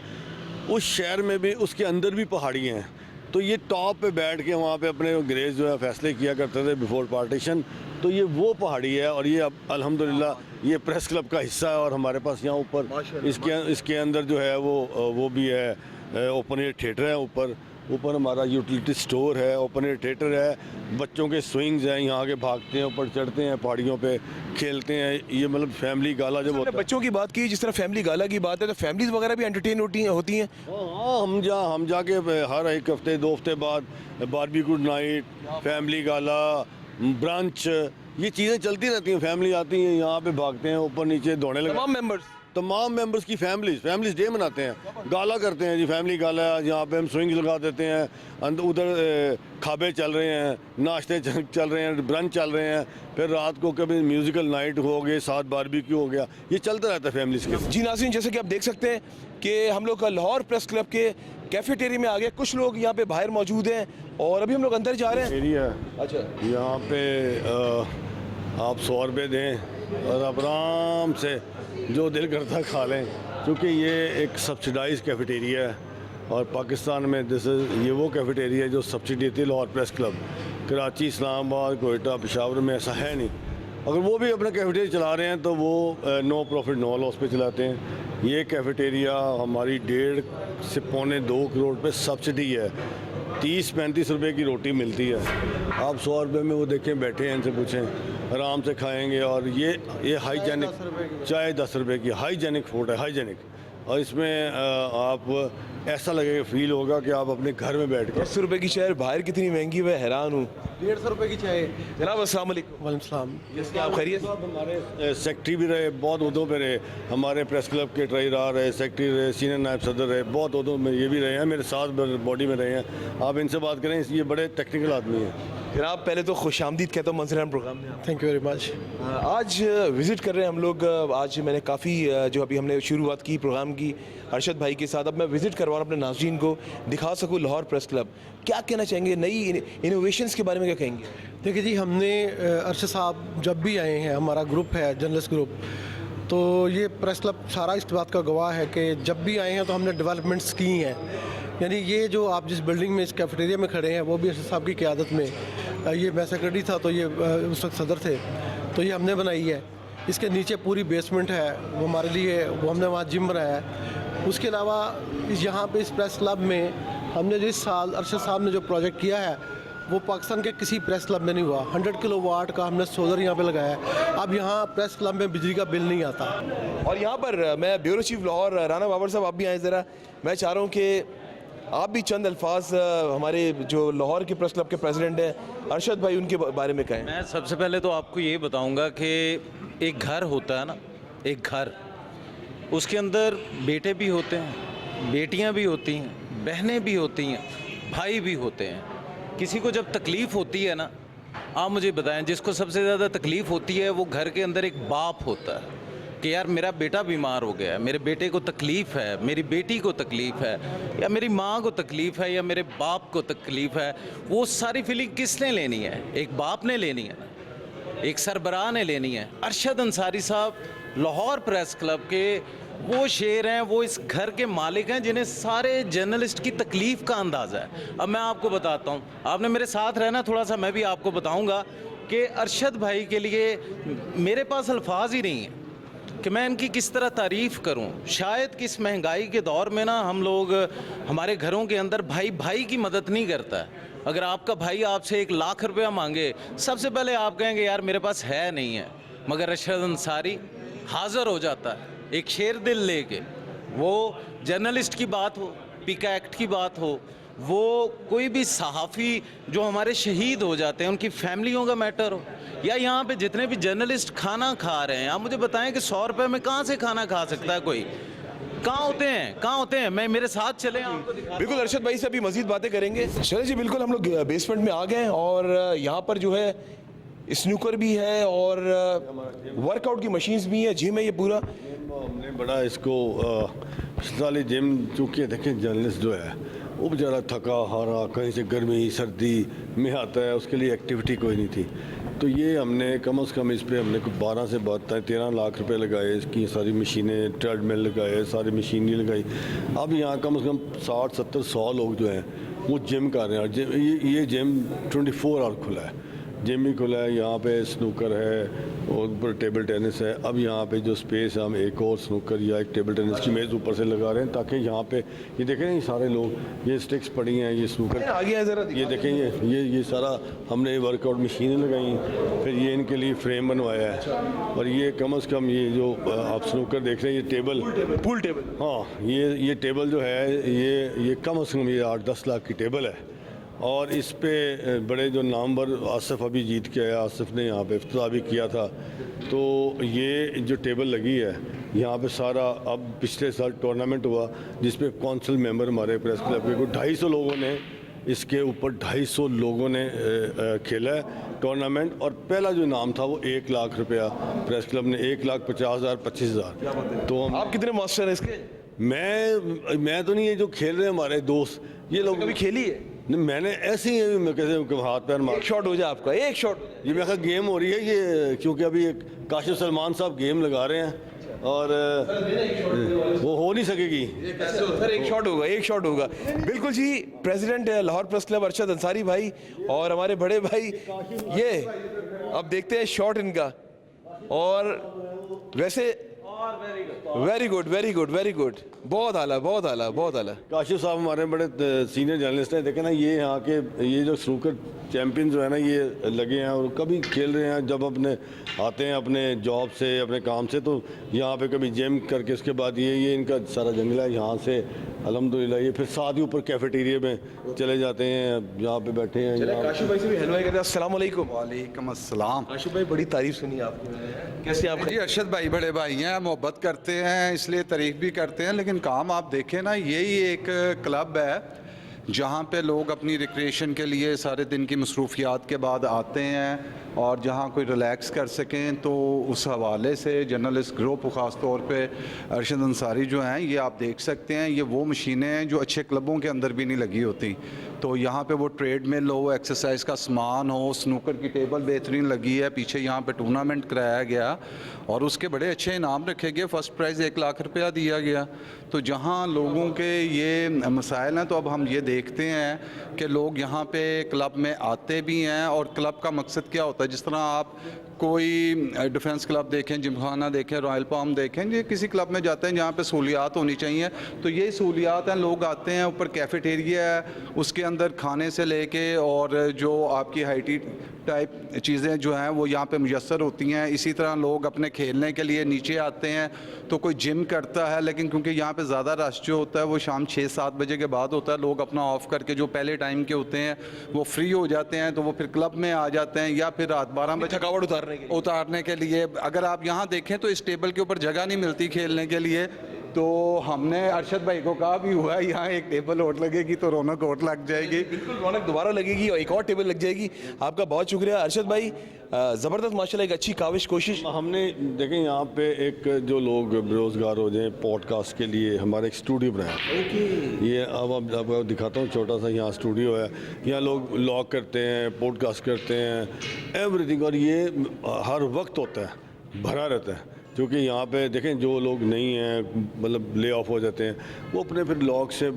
उस शहर में भी उसके अंदर भी पहाड़ियाँ हैं। तो ये टॉप पे बैठ के वहाँ पे अपने अंग्रेज़ जो है फैसले किया करते थे बिफोर पार्टीशन। तो ये वो पहाड़ी है और ये अब अल्हम्दुलिल्लाह ये प्रेस क्लब का हिस्सा है। और हमारे पास यहाँ ऊपर इसके अंदर जो है वो भी है, ओपन एयर थिएटर है, ऊपर हमारा यूटिलिटी स्टोर है, ओपन एयर थिएटर है, बच्चों के स्विंग्स हैं, यहाँ आके भागते हैं, ऊपर चढ़ते हैं, पहाड़ियों पे खेलते हैं। ये मतलब फैमिली गाला जब होता है। बच्चों की बात की, जिस तरह फैमिली गाला की बात है, तो फैमिलीज वगैरह भी एंटरटेन होती हैं। हाँ, हम जाके हर एक हफ्ते 2 हफ्ते बाद बारबेक्यू नाइट, फैमिली गाला, ब्रंच, ये चीज़ें चलती रहती हैं। फैमिली आती है, यहाँ पे भागते हैं, ऊपर नीचे दौड़ने लगे। तमाम मेंबर्स की फैमिलीज डे मनाते हैं, गाला करते हैं जी, फैमिली गाला। यहाँ पे हम स्विंग लगा देते हैं, उधर खाबे चल रहे हैं, नाश्ते चल रहे हैं, ब्रंच चल रहे हैं, फिर रात को कभी म्यूज़िकल नाइट हो गए, साथ बारबेक्यू हो गया, ये चलता रहता है फैमिलीज के। जी नाज़रीन, जैसे कि आप देख सकते हैं कि हम लोग लाहौर प्रेस क्लब के कैफेटेरिया में आ गए। कुछ लोग यहाँ पे बाहर मौजूद हैं और अभी हम लोग अंदर जा रहे हैं। एरिया अच्छा, यहाँ पे आप 100 रुपये दें और आप आराम से जो दिल करता खा लें, क्योंकि ये एक सब्सिडाइज कैफेटेरिया है। और पाकिस्तान में ये वो कैफेटेरिया है जो सब्सिडी देती है लाहौर प्रेस क्लब। कराची, इस्लामाबाद, कोयटा, पेशावर में ऐसा है नहीं। अगर वो भी अपना कैफेटेरिया चला रहे हैं तो वो नो प्रॉफिट नो लॉस पे चलाते हैं। ये कैफेटेरिया हमारी 1.5 से पौने 2 करोड़ पे सब्सिडी है। 30-35 रुपए की रोटी मिलती है। आप 100 रुपये में वो देखें, बैठे हैं, इनसे पूछें, आराम से खाएंगे। और ये हाइजेनिक चाय 10 रुपये की हाइजेनिक फूड है, हाइजेनिक। और इसमें आप ऐसा लगेगा, फील होगा कि आप अपने घर में बैठ के। 10 रुपए की चाय बाहर कितनी महंगी है, मैं हैरान हूँ। 150 रुपए की चाय। जनाब अस्सलाम वालेकुम। वालेकुम सलाम। जैसे आप खैरियत? हमारे सेक्रेटरी भी रहे, बहुत उहदों पे रहे। हमारे प्रेस क्लब के ट्रेजरर रहे, सेक्रेटरी रहे, सीनियर नायब सदर रहे, बहुत उहदों में ये भी रहे हैं, मेरे साथ बॉडी में रहे हैं। आप इनसे बात करें, ये बड़े टेक्निकल आदमी हैं। जनाब पहले तो खुशामदीद कहता हूँ मंजर आम प्रोग्राम में। Thank you very much. आज विज़िट कर रहे हैं हम लोग। आज मैंने काफ़ी जो अभी हमने शुरुआत की प्रोग्राम की अरशद भाई के साथ, अब मैं विज़िट करवा रहा हूँ अपने नाज़रीन को, दिखा सकूँ लाहौर प्रेस क्लब। क्या कहना चाहेंगे, नई इनोवेशंस के बारे में क्या कहेंगे? देखिए जी, हमने अरशद साहब जब भी आए हैं, हमारा ग्रुप है जर्नलिस्ट ग्रुप, तो ये प्रेस क्लब सारा इस बात का गवाह है कि जब भी आए हैं तो हमने डेवलपमेंट्स की हैं। यानी ये जो आप जिस बिल्डिंग में इस कैफेटेरिया में खड़े हैं वो भी अरशद साहब की क़यादत में, ये मैं सेक्रेटरी था तो ये उस वक्त सदर थे, तो ये हमने बनाई है। इसके नीचे पूरी बेसमेंट है वो हमारे लिए, वो हमने वहाँ जिम बनाया है। उसके अलावा यहाँ पे इस प्रेस क्लब में हमने जो इस साल अरशद साहब ने जो प्रोजेक्ट किया है वो पाकिस्तान के किसी प्रेस क्लब में नहीं हुआ। 100 किलोवाट का हमने सोलर यहाँ पे लगाया है। अब यहाँ प्रेस क्लब में बिजली का बिल नहीं आता। और यहाँ पर मैं ब्यूरो चीफ लाहौर राना बाबर साहब, आप भी आए ज़रा। मैं चाह रहा हूँ कि आप भी चंद अल्फाज हमारे जो लाहौर के प्रेस क्लब के प्रेसिडेंट हैं अरशद भाई, उनके बारे में कहें। मैं सबसे पहले तो आपको ये बताऊंगा कि एक घर होता है ना, एक घर, उसके अंदर बेटे भी होते हैं, बेटियां भी होती हैं, बहनें भी होती हैं, भाई भी होते हैं। किसी को जब तकलीफ़ होती है ना, आप मुझे बताएं, जिसको सबसे ज़्यादा तकलीफ़ होती है वो घर के अंदर एक बाप होता है कि यार मेरा बेटा बीमार हो गया है, मेरे बेटे को तकलीफ़ है, मेरी बेटी को तकलीफ़ है, या मेरी माँ को तकलीफ़ है, या मेरे बाप को तकलीफ़ है। वो सारी फीलिंग किसने लेनी है? एक बाप ने लेनी है, एक सरबराह ने लेनी है। अरशद अंसारी साहब लाहौर प्रेस क्लब के वो शेर हैं, वो इस घर के मालिक हैं जिन्हें सारे जर्नलिस्ट की तकलीफ़ का अंदाज़ा है। अब मैं आपको बताता हूँ, आपने मेरे साथ रहना थोड़ा सा, मैं भी आपको बताऊँगा कि अरशद भाई के लिए मेरे पास अल्फाज ही नहीं है कि मैं इनकी किस तरह तारीफ़ करूं। शायद कि इस महंगाई के दौर में ना हम लोग, हमारे घरों के अंदर भाई भाई की मदद नहीं करता है। अगर आपका भाई आपसे 1 लाख रुपया मांगे, सबसे पहले आप कहेंगे यार मेरे पास है नहीं है, मगर अरशद अंसारी हाज़िर हो जाता है एक शेर दिल लेके। वो जर्नलिस्ट की बात हो, पिका एक्ट की बात हो, वो कोई भी सहाफ़ी जो हमारे शहीद हो जाते हैं उनकी फैमिलियों का मैटर हो, या यहाँ पे जितने भी जर्नलिस्ट खाना खा रहे हैं, आप मुझे बताएं कि 100 रुपये में कहाँ से खाना खा सकता है कोई? कहाँ होते हैं, कहाँ होते हैं? मैं मेरे साथ चले आपको दिखा। बिल्कुल, अरशद भाई से अभी मजीद बातें करेंगे। चलिए जी, बिल्कुल हम लोग बेसमेंट में आ गए हैं और यहाँ पर जो है स्नूकर भी है और वर्कआउट की मशीन्स भी है, जिम है ये पूरा। हमने बड़ा इसको साले जिम, चूँकि देखें जर्नलिस्ट जो है वो बेचारा थका हारा, कहीं से गर्मी सर्दी में आता है, उसके लिए एक्टिविटी कोई नहीं थी। तो ये हमने कम से कम इस पर हमने 12 से 13 लाख रुपए लगाए, इसकी सारी मशीनें, ट्रेडमिल लगाए, सारी मशीनरी लगाई। अब यहाँ कम से कम 60, 70, 100 लोग जो हैं वो जिम कर रहे हैं। और ये जिम 24 आवर खुला है, जिम भी खुला है। यहाँ पे स्नूकर है और ऊपर टेबल टेनिस है। अब यहाँ पे जो स्पेस है हम एक और स्नूकर या एक टेबल टेनिस की मेज़ ऊपर से लगा रहे हैं, ताकि यहाँ पे ये देखें ये सारे लोग, ये स्टिक्स पड़ी हैं, ये स्नूकर आगे है जरा, ये देखें ये सारा हमने वर्कआउट मशीनें लगाई, फिर ये इनके लिए फ्रेम बनवाया है। और ये कम से कम ये जो आप स्नूकर देख रहे हैं, ये टेबल, पूल टेबल, हाँ ये टेबल जो है ये कम से कम ये 8-10 लाख की टेबल है। और इस पे बड़े जो नामवर आसिफ अभी जीत के आया, आसिफ ने यहाँ पे इफ्तिताह भी किया था। तो ये जो टेबल लगी है यहाँ पे सारा, अब पिछले साल टूर्नामेंट हुआ जिस पे काउंसिल मेंबर हमारे प्रेस क्लब के 250 लोगों ने, इसके ऊपर 250 लोगों ने खेला है टूर्नामेंट। और पहला जो इनाम था वो 1 लाख रुपया प्रेस क्लब ने, 1,50,000 25,000। तो आप कितने मास्टर हैं इसके? मैं तो नहीं, ये जो खेल रहे हैं हमारे दोस्त, ये लोग कभी खेली है? नहीं, मैंने ऐसे ही मैं कैसे हाथ पैर मार, एक शॉट हो जाए आपका, एक शॉट। ये मेरा गेम हो रही है ये, क्योंकि अभी एक काशिफ सलमान साहब गेम लगा रहे हैं और वो हो नहीं सकेगी। सर एक शॉट होगा, एक शॉट होगा। बिल्कुल जी, president Lahore press club Arshad Ansari भाई और हमारे बड़े भाई, ये अब देखते हैं शॉट इनका। और वैसे very good very good very good, बहुत आला बहुत आला बहुत आला। काशिफ साहब हमारे बड़े सीनियर जर्नलिस्ट हैं। देखें ना, ये यहाँ के ये जो स्नूकर चैंपियन जो है ना, ये लगे हैं और कभी खेल रहे हैं। जब अपने आते हैं अपने जॉब से, अपने काम से, तो यहाँ पे कभी जिम करके उसके बाद ये इनका सारा जंगल है। यहाँ से अल्हम्दुलिल्लाह ये फिर साथ ही ऊपर कैफेटेरिया में चले जाते हैं, यहाँ पे बैठे हैं। काशिफ भाई से भी हेलो करते हैं। अस्सलाम वालेकुम। वालेकुम अस्सलाम। काशिफ भाई बड़ी तारीफ सुनी आपने, कैसे आप? जी अरशद भाई बड़े भाई हैं, मोहब्बत करते हैं इसलिए तारीफ भी करते हैं, लेकिन काम आप देखें ना, यही एक क्लब है जहाँ पे लोग अपनी रिक्रिएशन के लिए सारे दिन की मसरूफियात के बाद आते हैं और जहाँ कोई रिलैक्स कर सकें। तो उस हवाले से जर्नलिस्ट ग्रुप, ख़ास तौर पे अरशद अंसारी जो हैं, ये आप देख सकते हैं, ये वो मशीनें हैं जो अच्छे क्लबों के अंदर भी नहीं लगी होती। तो यहाँ पे वो ट्रेड मिल हो, एक्सरसाइज का सामान हो, स्नूकर की टेबल बेहतरीन लगी है, पीछे यहाँ पे टूर्नामेंट कराया गया और उसके बड़े अच्छे इनाम रखे गए। फ़र्स्ट प्राइज़ 1 लाख रुपया दिया गया। तो जहाँ लोगों के ये मसाइल हैं, तो अब हम ये देखते हैं कि लोग यहाँ पे क्लब में आते भी हैं। और क्लब का मकसद क्या होता है, जिस तरह आप कोई डिफेंस क्लब देखें, जिमखाना देखें, रॉयल पाम देखें, ये किसी क्लब में जाते हैं जहाँ पे सहूलियात होनी चाहिए। तो ये सहूलियात हैं, लोग आते हैं, ऊपर कैफेटेरिया है, उसके अंदर खाने से लेके और जो आपकी हाइटी टाइप चीज़ें जो हैं वो यहाँ पे मुयस्सर होती हैं। इसी तरह लोग अपने खेलने के लिए नीचे आते हैं, तो कोई जिम करता है, लेकिन क्योंकि यहाँ पे ज़्यादा रश जो होता है वो शाम 6-7 बजे के बाद होता है, लोग अपना ऑफ करके जो पहले टाइम के होते हैं वो फ्री हो जाते हैं, तो वो फिर क्लब में आ जाते हैं या फिर रात 12 बजे थकावट उतारने के लिए। अगर आप यहाँ देखें तो इस टेबल के ऊपर जगह नहीं मिलती खेलने के लिए, तो हमने अरशद भाई को कहा भी हुआ है यहाँ एक टेबल और लगेगी तो रौनक और लग जाएगी। बिल्कुल, रौनक दोबारा लगेगी और एक और टेबल लग जाएगी। आपका बहुत शुक्रिया अरशद भाई, ज़बरदस्त माशाल्लाह, एक अच्छी काविश कोशिश। हमने देखें यहाँ पे एक जो लोग बेरोज़गार हो जाएं, पॉडकास्ट के लिए हमारा एक स्टूडियो बनाया। ये अब आपको दिखाता हूँ, छोटा सा यहाँ स्टूडियो है। यहाँ लोग लॉग करते हैं, पॉडकास्ट करते हैं, एवरीथिंग। और ये हर वक्त होता है, भरा रहता है, क्योंकि यहाँ पे देखें जो लोग नहीं हैं, मतलब ले ऑफ हो जाते हैं, वो अपने फिर लॉग से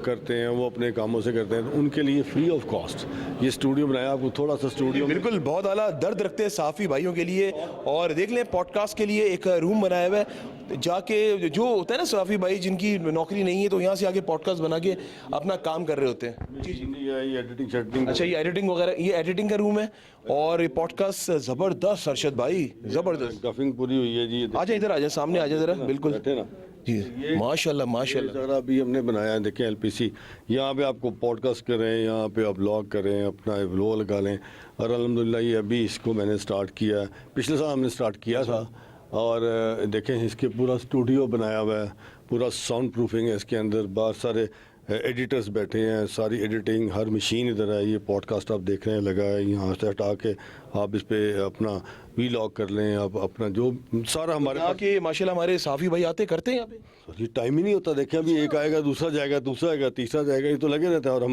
करते हैं, वो अपने कामों से करते हैं, तो उनके लिए फ्री ऑफ कॉस्ट ये स्टूडियो बनाया। आपको थोड़ा सा स्टूडियो बिल्कुल बहुत आला, दर्द रखते हैं साफ़ी भाइयों के लिए। और देख लें पॉडकास्ट के लिए एक रूम बनाया हुआ है, जाके जो होता है ना साफ़ी भाई जिनकी नौकरी नहीं है, तो यहाँ से आके पॉडकास्ट बना के अपना काम कर रहे होते हैं। ये एडिटिंग शेडिटिंग। अच्छा, ये एडिटिंग वगैरह, ये एडिटिंग का रूम है और ये पॉडकास्ट ज़बरदस्त अरशद भाई, ज़बरदस्त। कफिंग पूरी हुई है जी। आ जाए इधर, आ जाए सामने, आ जाए ज़रा। बिल्कुल बैठे ना जी, माशाल्लाह माशाल्लाह। सारा अभी हमने बनाया है, देखें LPC, यहाँ पे आपको पॉडकास्ट करें, यहाँ पे आप ब्लॉग करें, अपना व्लॉग लगा लें। और अल्हम्दुलिल्लाह ये अभी इसको मैंने स्टार्ट किया है, पिछले साल हमने स्टार्ट किया था। और देखें इसके पूरा स्टूडियो बनाया हुआ है, पूरा साउंड प्रूफिंग है इसके अंदर, बहुत सारे एडिटर्स बैठे हैं, सारी एडिटिंग हर मशीन इधर है। ये पॉडकास्ट आप देख रहे हैं लगा है, यहाँ से हटा के आप इस पे अपना वीलॉग कर लें, आप अपना जो सारा हमारे यहाँ के माशाल्लाह हमारे साफी भाई आते करते हैं यहाँ पे। ये टाइम ही नहीं होता। देखें अभी एक आएगा, दूसरा जाएगा, दूसरा आएगा, तीसरा जाएगा, ये तो लगे रहता है। और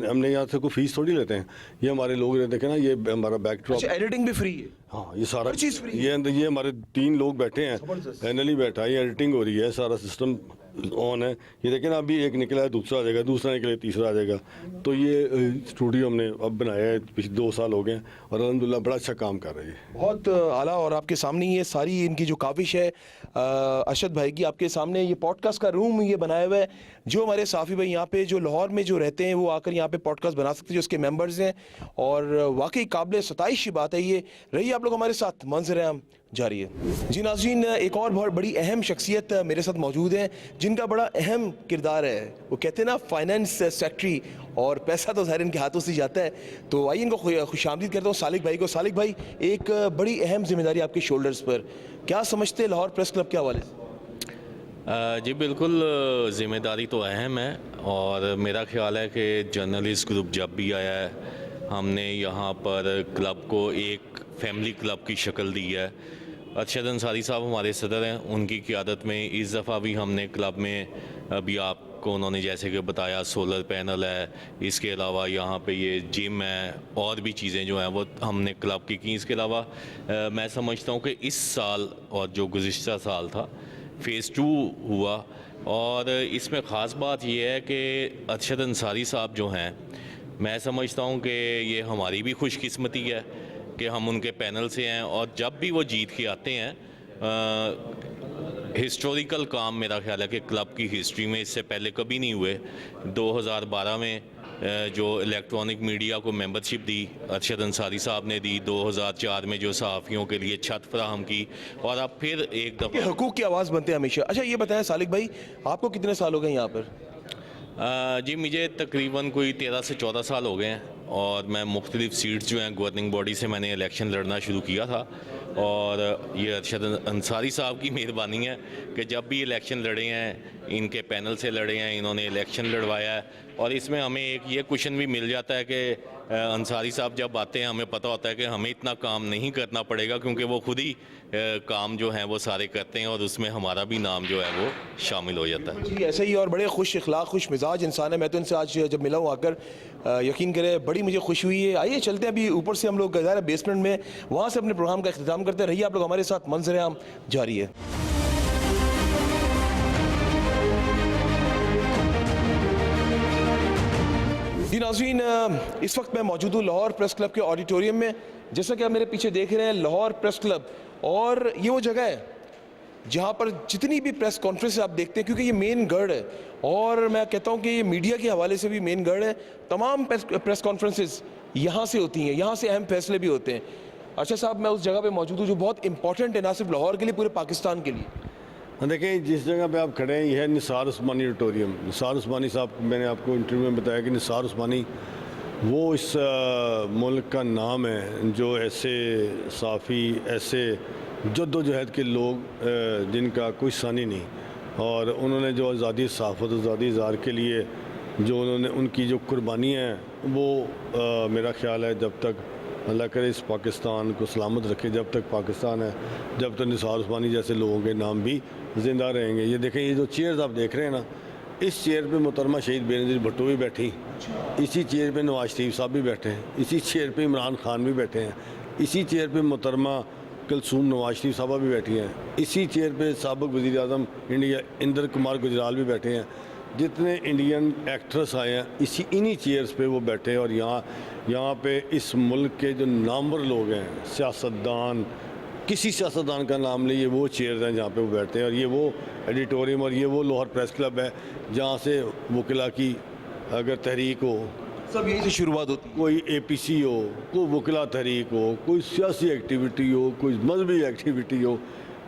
हमने यहाँ से कोई फीस थोड़ी लेते हैं, ये हमारे लोग रहते हैं ना, ये हमारा बैकड्रॉप। अच्छा, एडिटिंग भी फ्री है? हाँ, ये सारा हर चीज़ free ये हमारे 3 लोग बैठे हैं, पैनल ही बैठा है, ये एडिटिंग हो रही है, सारा सिस्टम ऑन है। ये देखें ना, अभी एक निकला है, दूसरा आ जाएगा, दूसरा निकले, तीसरा आ जाएगा। तो ये स्टूडियो हमने अब बनाया है, पिछले 2 साल हो गए हैं और अल्हम्दुलिल्लाह बड़ा अच्छा काम कर रही है। बहुत आला। और आपके सामने ये सारी इनकी जो काविश है अरशद भाई की, आपके सामने ये पॉडकास्ट का रूम ये बनाया हुआ है। जो हमारे साफ़ी भाई यहाँ पे जो लाहौर में जो रहते हैं वो आकर यहाँ पे पॉडकास्ट बना सकते हैं, जो उसके मेंबर्स हैं। और वाकई काबिल सताइश की बात है ये। रही आप लोग हमारे साथ, मंजर आम जारी है। जी नाज़रीन, एक और बहुत बड़ी अहम शख्सियत मेरे साथ मौजूद हैं जिनका बड़ा अहम किरदार है। वो कहते हैं ना, फाइनेंस सेक्रेटरी, और पैसा तो ज़ाहिर इनके हाथों से जाता है। तो आइए इनको खुशामदीद करता हूँ सालिक भाई को। सालिक भाई, एक बड़ी अहम जिम्मेदारी आपके शोल्डर्स पर, क्या समझते हैं लाहौर प्रेस क्लब के हवाले से? जी बिल्कुल, ज़िम्मेदारी तो अहम है। और मेरा ख्याल है कि जर्नलिस्ट ग्रुप जब भी आया है, हमने यहाँ पर क्लब को एक फैमिली क्लब की शक्ल दी है। अरशद अंसारी साहब हमारे सदर हैं, उनकी क़ियादत में इस दफ़ा भी हमने क्लब में, अभी आपको उन्होंने जैसे कि बताया, सोलर पैनल है, इसके अलावा यहाँ पे ये जिम है, और भी चीज़ें जो हैं वो हमने क्लब की। इसके अलावा मैं समझता हूँ कि इस साल और जो गुज़िश्ता साल था, फ़ेज़ 2 हुआ। और इसमें ख़ास बात यह है कि अरशद अंसारी साहब जो हैं, मैं समझता हूँ कि ये हमारी भी खुशकिस्मती है कि हम उनके पैनल से हैं। और जब भी वो जीत के आते हैं, हिस्टोरिकल काम मेरा ख्याल है कि क्लब की हिस्ट्री में इससे पहले कभी नहीं हुए। 2012 में जो इलेक्ट्रॉनिक मीडिया को मेंबरशिप दी, अरशद अंसारी साहब ने दी। 2004 में जो सहाफ़ियों के लिए छत फराहम की, और अब फिर एक दफ़ा हकूक़ की आवाज़ बनते हैं हमेशा। अच्छा, ये बताएं सालिक भाई, आपको कितने साल हो गए यहाँ पर? जी मुझे तकरीबन कोई 13 से 14 साल हो गए हैं। और मैं मुख्तलिफ़ सीट्स जो हैं गवर्निंग बॉडी से मैंने इलेक्शन लड़ना शुरू किया था। और ये अरशद अंसारी साहब की मेहरबानी है कि जब भी इलेक्शन लड़े हैं, इनके पैनल से लड़े हैं, इन्होंने इलेक्शन लड़वाया है। और इसमें हमें एक ये क्वेश्चन भी मिल जाता है कि अंसारी साहब जब आते हैं, हमें पता होता है कि हमें इतना काम नहीं करना पड़ेगा, क्योंकि वो खुद ही काम जो हैं वो सारे करते हैं, और उसमें हमारा भी नाम जो है वो शामिल हो जाता है। जी ऐसे ही, और बड़े खुश अखलाक, खुश मिजाज इंसान है। मैं तो इनसे आज जब मिला हूँ आकर, यकीन करें बड़ी मुझे खुशी हुई है। आइए चलते हैं अभी ऊपर से, हम लोग ज़ाहिर बेसमेंट में, वहाँ से अपने प्रोग्राम का इख्तिताम करते हैं। रहिए आप लोग हमारे साथ, मंजर आम जारी है। जी नाज़रीन, इस वक्त मैं मौजूद हूँ लाहौर प्रेस क्लब के ऑडिटोरियम में। जैसा कि आप मेरे पीछे देख रहे हैं, लाहौर प्रेस क्लब, और ये वो जगह है जहाँ पर जितनी भी प्रेस कॉन्फ्रेंस आप देखते हैं, क्योंकि ये मेन गढ़ है, और मैं कहता हूँ कि ये मीडिया के हवाले से भी मेन गढ़ है। तमाम प्रेस कॉन्फ्रेंसेस यहाँ से होती हैं, यहाँ से अहम फैसले भी होते हैं। अच्छा साहब, मैं उस जगह पे मौजूद हूँ जो बहुत इंपॉर्टेंट है, ना सिर्फ लाहौर के लिए, पूरे पाकिस्तान के लिए। देखिए, जिस जगह पे आप खड़े हैं, यह है निसार उस्मानी ऑडिटोरियम। निसार उस्मानी साहब, मैंने आपको इंटरव्यू में बताया कि निसार उस्मानी वो इस मुल्क का नाम है जो ऐसे साफ़ी, ऐसे जद्दोजहद के लोग जिनका कोई सानी नहीं, और उन्होंने जो आज़ादी सहाफ़त, आज़ादी इज़हार के लिए जो उन्होंने, उनकी जो कुर्बानियाँ हैं वो मेरा ख्याल है जब तक अल्लाह करे इस पाकिस्तान को सलामत रखे, जब तक पाकिस्तान है, जब तक निसार उस्मानी जैसे लोगों के नाम भी ज़िंदा रहेंगे। ये देखें, ये जो चेयर्स आप देख रहे हैं ना, इस चेयर पे मोहतरमा शहीद बेनज़ीर भुट्टो भी बैठी, इसी चेयर पे नवाज शरीफ साहब भी बैठे हैं, इसी चेयर पे इमरान खान भी बैठे हैं, इसी चेयर पे मोहतरमा कलसूम नवाज शरीफ साहबा भी बैठी हैं, इसी चेयर पे साबिक़ वज़ीर आज़म इंडिया इंदर कुमार गुजराल भी बैठे हैं। जितने इंडियन एक्ट्रेस आए हैं, इन्हीं चेयर्स पे वो बैठे हैं। और यहाँ पे इस मुल्क के जो नामवर लोग हैं, सियासतदान, किसी सियासतदान का नाम नहीं, ये वो चेयर्स हैं जहाँ पे वो बैठते हैं। और ये वो एडिटोरियम और ये वो लाहौर प्रेस क्लब है जहाँ से वकला की अगर तहरीक हो, सब यहीं से शुरुआत होती है। कोई APC हो, कोई वकला तहरीक हो, कोई सियासी एक्टिविटी हो, कोई मजहबी एक्टिविटी हो,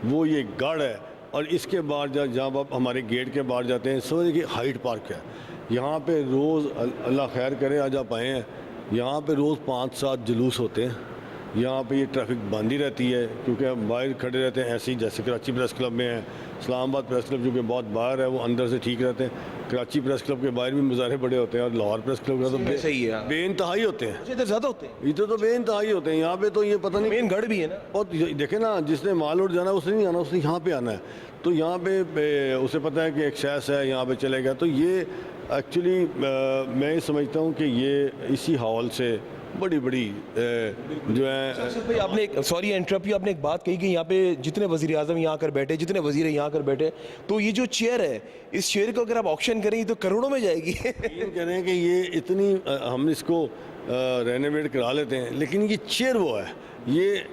वो ये गढ़ है। और इसके बाद जहाँ आप हमारे गेट के बाहर जाते हैं, समझिए कि हाइट पार्क है। यहाँ पे रोज़, अल्लाह खैर करे आज आप आए हैं, यहाँ पे रोज़ 5-7 जुलूस होते हैं। यहाँ पे ये ट्रैफिक बंद ही रहती है क्योंकि हम बाहर खड़े रहते हैं ऐसे ही, जैसे कराची प्रेस क्लब में है, इस्लामाबाद प्रेस क्लब जो कि बहुत बाहर है वो अंदर से ठीक रहते हैं। कराची प्रेस क्लब के बाहर भी मुजाहरे बड़े होते हैं और लाहौर प्रेस क्लब का तो सही है। बेइंतहाई होते हैं, इधर ज्यादा होते हैं, इधर तो बेइंतहाई होते हैं। यहाँ पे तो ये पता नहीं, मेन गढ़ भी है ना। और देखे ना, जिसने माल उठ जाना उसने नहीं आना, उसने यहाँ पे आना है। तो यहाँ पे उसे पता है कि एक शैस है, यहाँ पे चलेगा। तो ये एक्चुअली मैं समझता हूँ कि ये इसी हाल से बड़ी बड़ी जो है। भाई आपने सॉरी इंटरप्ट यू, आपने एक बात कही कि यहाँ पे जितने वजीर आजम यहाँ आकर बैठे, जितने वजीर यहाँ आकर बैठे, तो ये जो चेयर है, इस चेयर को अगर आप ऑक्शन करेंगे तो करोड़ों में जाएगी। ये कह रहे हैं कि ये इतनी हम इसको रेनोवेट करा लेते हैं, लेकिन ये चेयर वो है। ये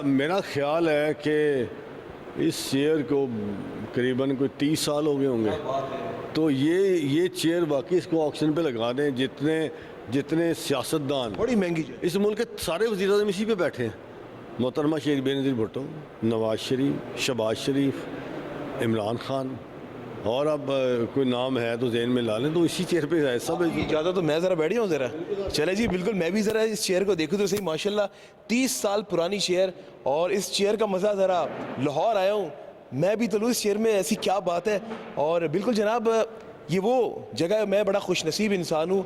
मेरा ख्याल है कि इस चेयर को करीबन कोई 30 साल हो गए होंगे। तो ये चेयर बाकी इसको ऑक्शन पे लगा दें। जितने सियासतदान, बड़ी महंगी इस मुल्क के सारे वज़ीर आज़म इसी पे बैठे हैं। मोहतरमा शेख बेनज़ीर भुट्टो, नवाज शरीफ, शहबाज शरीफ, इमरान खान, और अब कोई नाम है तो जहन में ला लें, तो इसी चेयर पे है सब। ज़्यादा तो मैं ज़रा बैठ जाऊँ ज़रा। चले जी, बिल्कुल मैं भी ज़रा इस चेयर को देखूँ तो सही। माशाल्लाह 30 साल पुरानी चेयर, और इस चेयर का मज़ा ज़रा, लाहौर आया हूँ मैं भी तो लूँ इस चेयर में, ऐसी क्या बात है। और बिल्कुल जनाब, ये वो जगह है, मैं बड़ा खुशनसीब इंसान हूँ।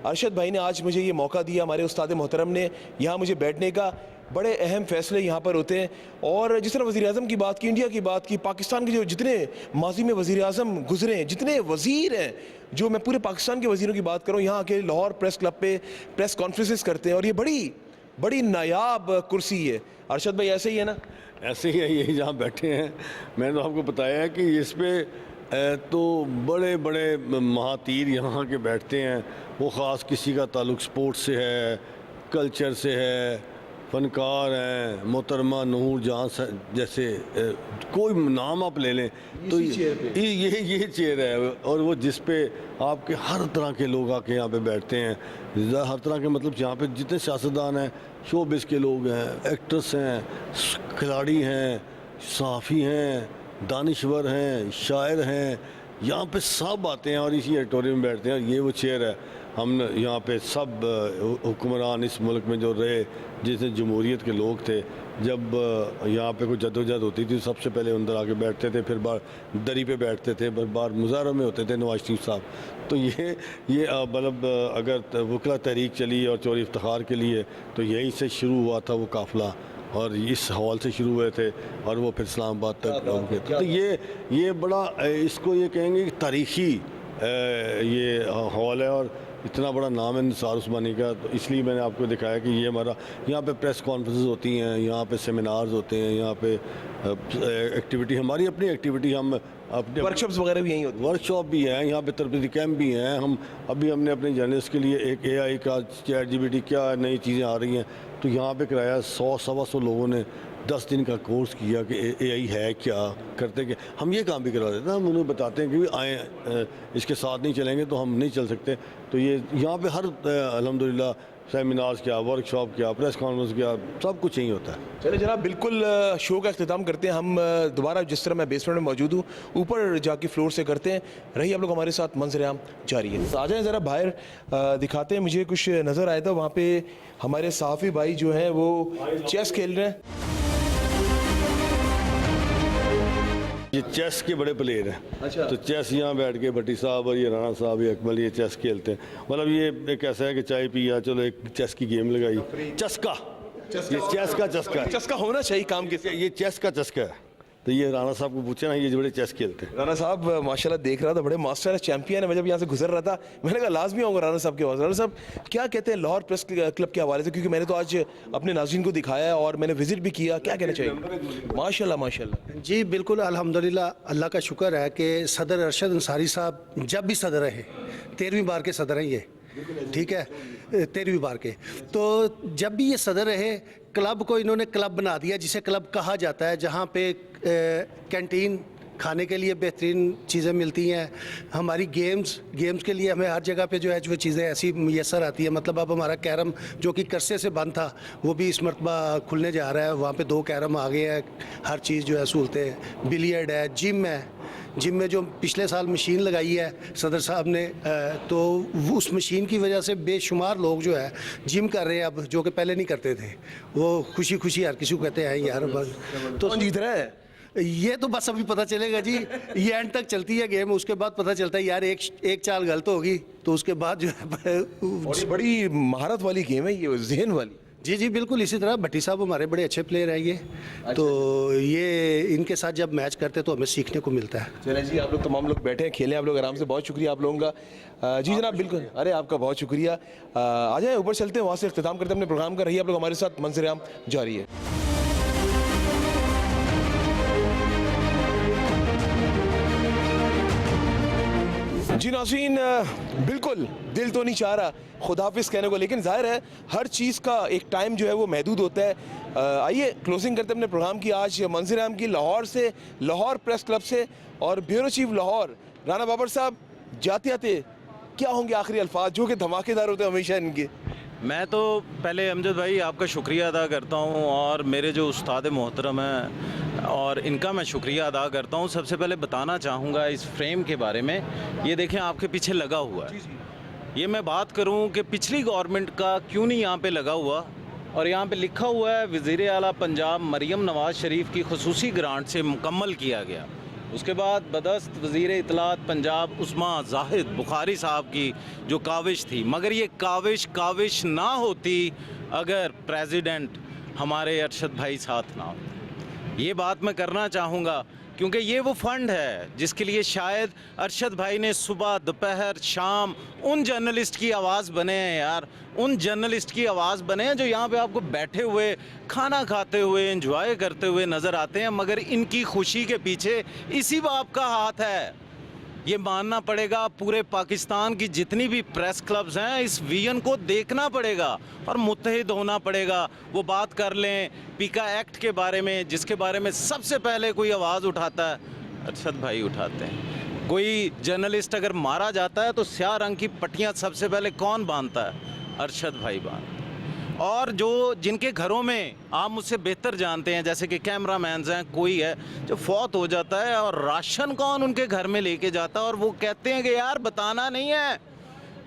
अरशद भाई ने आज मुझे ये मौका दिया, हमारे उस्ताद मोहतरम ने, यहाँ मुझे बैठने का। बड़े अहम फैसले यहाँ पर होते हैं। और जिस तरह वज़ीर आज़म की बात की, इंडिया की बात की, पाकिस्तान के जो जितने माजी में वज़ीर आज़म गुजरे हैं, जितने वज़ीर हैं, जो मैं पूरे पाकिस्तान के वज़ीरों की बात करूँ, यहाँ आके लाहौर प्रेस क्लब पे प्रेस कॉन्फ्रेंसेस करते हैं, और ये बड़ी नायाब कुर्सी है। अरशद भाई ऐसे ही है ना? ऐसे ही है, यही जहाँ बैठे हैं। मैंने तो आपको बताया है कि इस पे तो बड़े बड़े महातीर यहाँ के बैठते हैं। वो ख़ास किसी का ताल्लुक स्पोर्ट्स से है, कल्चर से है, फ़नकार हैं, मोहतरमा नूर जहाँ जैसे कोई नाम आप ले लें तो ये चेयर है। और वो जिस पे आपके हर तरह के लोग आके यहाँ पे बैठते हैं। हर तरह के मतलब यहाँ पे जितने सियासतदान हैं, शोबिस के लोग हैं, एक्टर्स हैं, खिलाड़ी हैं, सहाफ़ी हैं, दानिश्वर हैं, शायर हैं, यहाँ पे सब आते हैं और इसी ऑडिटोरियम में बैठते हैं। और ये वो चेयर है। हम यहाँ पे सब हुक्मरान इस मुल्क में जो रहे, जैसे जमहूरियत के लोग थे, जब यहाँ पे कोई जद्दोजहद होती थी सबसे पहले अंदर आके बैठते थे, फिर बार दरी पे बैठते थे, बार मुजाहरों में होते थे नवाज शरीफ साहब। तो ये मतलब अगर वकला तहरीक चली और चोरी इफ्तिखार के लिए, तो यहीं से शुरू हुआ था वो काफ़िला, और इस हॉल से शुरू हुए थे और वो फिर इस्लामाबाद तक पहुँचे। तो ये बड़ा इसको ये कहेंगे कि तारीख़ी ये हॉल है, और इतना बड़ा नाम है निसार उस्मानी का। तो इसलिए मैंने आपको दिखाया कि ये हमारा यहाँ पे प्रेस कॉन्फ्रेंसेस होती हैं, यहाँ पे सेमिनार्स होते हैं, यहाँ पे एक्टिविटी, हमारी अपनी एक्टिविटी, हम अपने वर्कशॉप्स वगैरह भी यहीं होती हैं। वर्कशॉप भी हैं, यहाँ पे तरबियती कैंप भी हैं। हमने अपने जर्नलिस्ट के लिए एक AI का ChatGPT क्या नई चीज़ें आ रही हैं, तो यहाँ पे कराया। 100-125 लोगों ने 10 दिन का कोर्स किया कि AI है क्या, करते क्या। हम ये काम भी करा देते हैं, हम उन्हें बताते हैं कि आए इसके साथ नहीं चलेंगे तो हम नहीं चल सकते। तो ये यहाँ पे हर अल्हम्दुलिल्लाह सेमिनार्स क्या, वर्कशॉप क्या, प्रेस कॉन्फ्रेंस क्या, सब कुछ यहीं होता है। चले जनाब, बिल्कुल शो का अख्तिताम करते हैं हम। दोबारा जिस तरह मैं बेसमेंट में मौजूद हूँ, ऊपर जाके फ्लोर से करते हैं। रही आप लोग हमारे साथ, मंजर-ए-आम जारी है। आ जाएँ ज़रा बाहर दिखाते हैं। मुझे कुछ नज़र आया था, वहाँ पे हमारे सहाफ़ी भाई जो हैं वो चेस खेल रहे हैं। ये चेस के बड़े प्लेयर हैं। अच्छा। तो चेस यहाँ बैठ के भट्टी साहब और ये राणा साहब, ये अकमल, ये चेस खेलते हैं। मतलब ये एक ऐसा है कि चाय पिया, चलो एक चेस की गेम लगाई। चस्का, ये चेस का चस्का है। चस्का होना चाहिए काम के। ये चेस का चस्का है। तो ये राणा साहब को पूछे ना, ये जो बड़े चेस खेलते हैं। राणा साहब माशाल्लाह देख रहा था, बड़े मास्टर है, चैंपियन है। मैं जब यहाँ से गुजर रहा था, मैंने कहा लाजमी आऊँगा राणा साहब के पास। राणा साहब क्या कहते हैं लाहौर प्रेस क्लब के हवाले से, क्योंकि मैंने तो आज अपने नाज़रीन को दिखाया है और मैंने विजिट भी किया, क्या कहना चाहिए? माशाल्लाह माशाल्लाह। जी बिल्कुल, अल्हम्दुलिल्लाह, अल्लाह का शुक्र है कि सदर अरशद अंसारी साहब जब भी सदर रहे, 13वीं बार के सदर हैं ये, ठीक है, 13वीं बार के। तो जब भी ये सदर रहे, क्लब को इन्होंने क्लब बना दिया, जिसे क्लब कहा जाता है, जहाँ पे कैंटीन, खाने के लिए बेहतरीन चीज़ें मिलती हैं। हमारी गेम्स के लिए हमें हर जगह पे जो है जो चीज़ें ऐसी मैसर आती है। मतलब अब हमारा कैरम जो कि करसे से बंद था, वो भी इस मरतबा खुलने जा रहा है। वहाँ पे 2 कैरम आ गए हैं, हर चीज़ जो है सहूलतें, बिलियर्ड है, जिम है, जिम में जो पिछले साल मशीन लगाई है सदर साहब ने, तो उस मशीन की वजह से बेशुमार लोग जो है जिम कर रहे हैं अब, जो कि पहले नहीं करते थे। वो खुशी खुशी हर किसी को कहते हैं यार बस। तो कौन जीत रहा है? ये तो बस अभी पता चलेगा जी, ये एंड तक चलती है गेम, उसके बाद पता चलता है यार एक चाल गलत होगी तो उसके बाद जो है और ये बड़ी महारत वाली गेम है, ये जहन वाली। जी जी बिल्कुल इसी तरह। भट्टी साहब हमारे बड़े अच्छे प्लेयर हैं ये, तो ये इनके साथ जब मैच करते तो हमें सीखने को मिलता है। चले जी, आप लोग तमाम लोग बैठे हैं, खेलें आप लोग आराम से। बहुत शुक्रिया आप लोगों का। जी जनाब, बिल्कुल, अरे आपका बहुत शुक्रिया। आ जाए ऊपर चलते हैं, वहाँ से इख्तिताम करते हैं अपने प्रोग्राम का। रहिए आप लोग हमारे साथ, मंजर-ए-आम जारी है। जी नाज़रीन, बिल्कुल दिल तो नहीं चाह रहा खुदाफिज कहने को, लेकिन जाहिर है हर चीज़ का एक टाइम जो है वो महदूद होता है। आइए क्लोजिंग करते हैं अपने प्रोग्राम की। आज मंजर-ए-आम की लाहौर से, लाहौर प्रेस क्लब से, और ब्यूरो चीफ लाहौर राना बाबर साहब, जाते आते क्या होंगे आखिरी अल्फाज जो कि धमाकेदार होते हैं हमेशा इनके? मैं तो पहले अमजद भाई आपका शुक्रिया अदा करता हूँ, और मेरे जो उस्ताद मोहतरम हैं और इनका मैं शुक्रिया अदा करता हूँ। सबसे पहले बताना चाहूँगा इस फ्रेम के बारे में। ये देखें आपके पीछे लगा हुआ है, ये मैं बात करूँ कि पिछली गवर्नमेंट का क्यों नहीं यहाँ पे लगा हुआ, और यहाँ पे लिखा हुआ है वज़ीर आला पंजाब मरियम नवाज़ शरीफ की खुसूसी ग्रांट से मुकम्मल किया गया। उसके बाद बदस्त वज़ीर इत्तलात पंजाब उस्मा जाहिद बुखारी साहब की जो काविश थी, मगर ये काविश ना होती अगर प्रेसिडेंट हमारे अरशद भाई साथ ना होते। ये बात मैं करना चाहूँगा, क्योंकि ये वो फंड है जिसके लिए शायद अरशद भाई ने सुबह दोपहर शाम उन जर्नलिस्ट की आवाज़ बने हैं यार, उन जर्नलिस्ट की आवाज़ बने हैं जो यहाँ पे आपको बैठे हुए खाना खाते हुए एंजॉय करते हुए नज़र आते हैं, मगर इनकी खुशी के पीछे इसी बाप का हाथ है। ये मानना पड़ेगा, पूरे पाकिस्तान की जितनी भी प्रेस क्लब्स हैं इस विजन को देखना पड़ेगा और मुत्तहिद होना पड़ेगा। वो बात कर लें पीका एक्ट के बारे में, जिसके बारे में सबसे पहले कोई आवाज़ उठाता है अरशद भाई उठाते हैं। कोई जर्नलिस्ट अगर मारा जाता है तो स्याह रंग की पट्टियाँ सबसे पहले कौन बांधता है? अरशद भाई बांधते। और जो जिनके घरों में आप मुझसे बेहतर जानते हैं, जैसे कि कैमरा मैन्स हैं, कोई है जो फौत हो जाता है और राशन कौन उनके घर में लेके जाता है, और वो कहते हैं कि यार बताना नहीं है,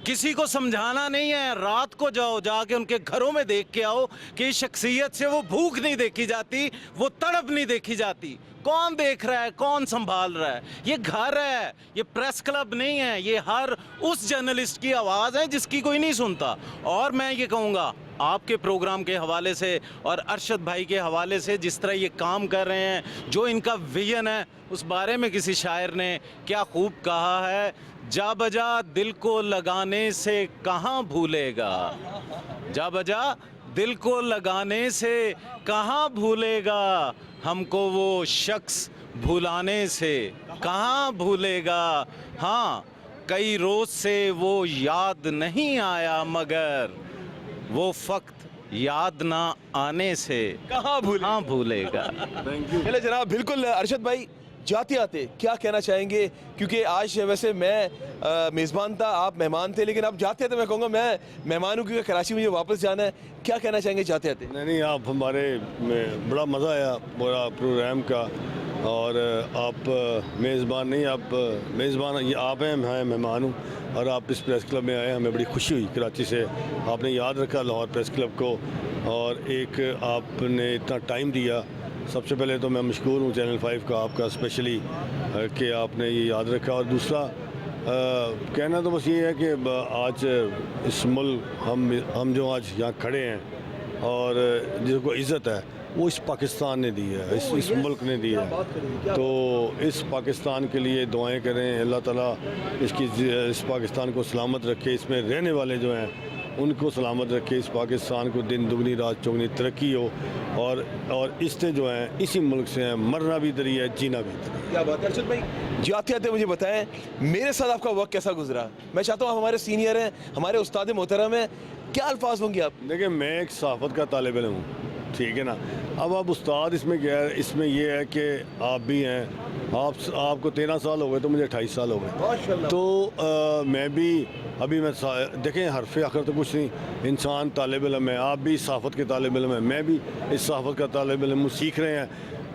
किसी को समझाना नहीं है, रात को जाओ जाके उनके घरों में देख के आओ कि शख्सियत से वो भूख नहीं देखी जाती, वो तड़प नहीं देखी जाती। कौन देख रहा है, कौन संभाल रहा है? ये घर है, ये प्रेस क्लब नहीं है, ये हर उस जर्नलिस्ट की आवाज़ है जिसकी कोई नहीं सुनता। और मैं ये कहूँगा आपके प्रोग्राम के हवाले से और अरशद भाई के हवाले से, जिस तरह ये काम कर रहे हैं, जो इनका विजन है, उस बारे में किसी शायर ने क्या खूब कहा है, जा बजा दिल को लगाने से कहाँ भूलेगा, जा बजा दिल को लगाने से कहाँ भूलेगा, हमको वो शख्स भुलाने से कहाँ भूलेगा। हाँ, कई रोज़ से वो याद नहीं आया, मगर वो वक्त याद ना आने से कहाँ भूलेगा। चले जनाब, बिल्कुल अरशद भाई, जाते आते क्या कहना चाहेंगे? क्योंकि आज वैसे मैं मेज़बान था, आप मेहमान थे, लेकिन अब जाते आते मैं कहूँगा मैं मेहमान हूँ क्योंकि कराची मुझे वापस जाना है। क्या कहना चाहेंगे जाते आते? नहीं, आप हमारे में बड़ा मज़ा आया पूरा प्रोग्राम का, और आप मेज़बान नहीं, आप मेज़बान आप हैं, मैं मेहमान हूँ, और आप इस प्रेस क्लब में आए, हमें बड़ी खुशी हुई। कराची से आपने याद रखा लाहौर प्रेस क्लब को, और एक आपने इतना टाइम दिया। सबसे पहले तो मैं मशकूर हूँ चैनल 5 का, आपका स्पेशली कि आपने ये याद रखा। और दूसरा कहना तो बस ये है कि आज इस मुल्क हम जो आज यहाँ खड़े हैं और जिसको इज़्ज़त है वो इस पाकिस्तान ने दी है, इस मुल्क ने दी है। तो इस पाकिस्तान के लिए दुआएं करें, अल्लाह ताला इस पाकिस्तान को सलामत रखे, इसमें रहने वाले जो हैं उनको सलामत रखे, इस पाकिस्तान को दिन दुगनी रात चौगनी तरक्की हो, और इससे जो हैं इसी मुल्क से हैं, मरना भी दरी है, जीना भी दरी है। क्या बात है अरशद भाई, जाते आते मुझे बताएं मेरे साथ आपका वक्त कैसा गुजरा? मैं चाहता हूँ, हमारे सीनियर हैं, हमारे उस्ताद मोहतरम हैं, क्या अल्फाज होंगे आप? देखिए, मैं एक सहाफ़त का तालिब इल्म हूँ, ठीक है ना। अब आप उस्ताद इसमें क्या है, इसमें ये है कि आप भी हैं, आपको 13 साल हो गए तो मुझे 28 साल हो गए, तो मैं भी अभी मैं देखें हरफ आखिर तो कुछ नहीं, इंसान तालिब इल्म है, आप भी सहाफ़त के तालिब इल्म हैं, मैं भी इस सहाफ़त का तालिब इल्म हूँ, सीख रहे हैं।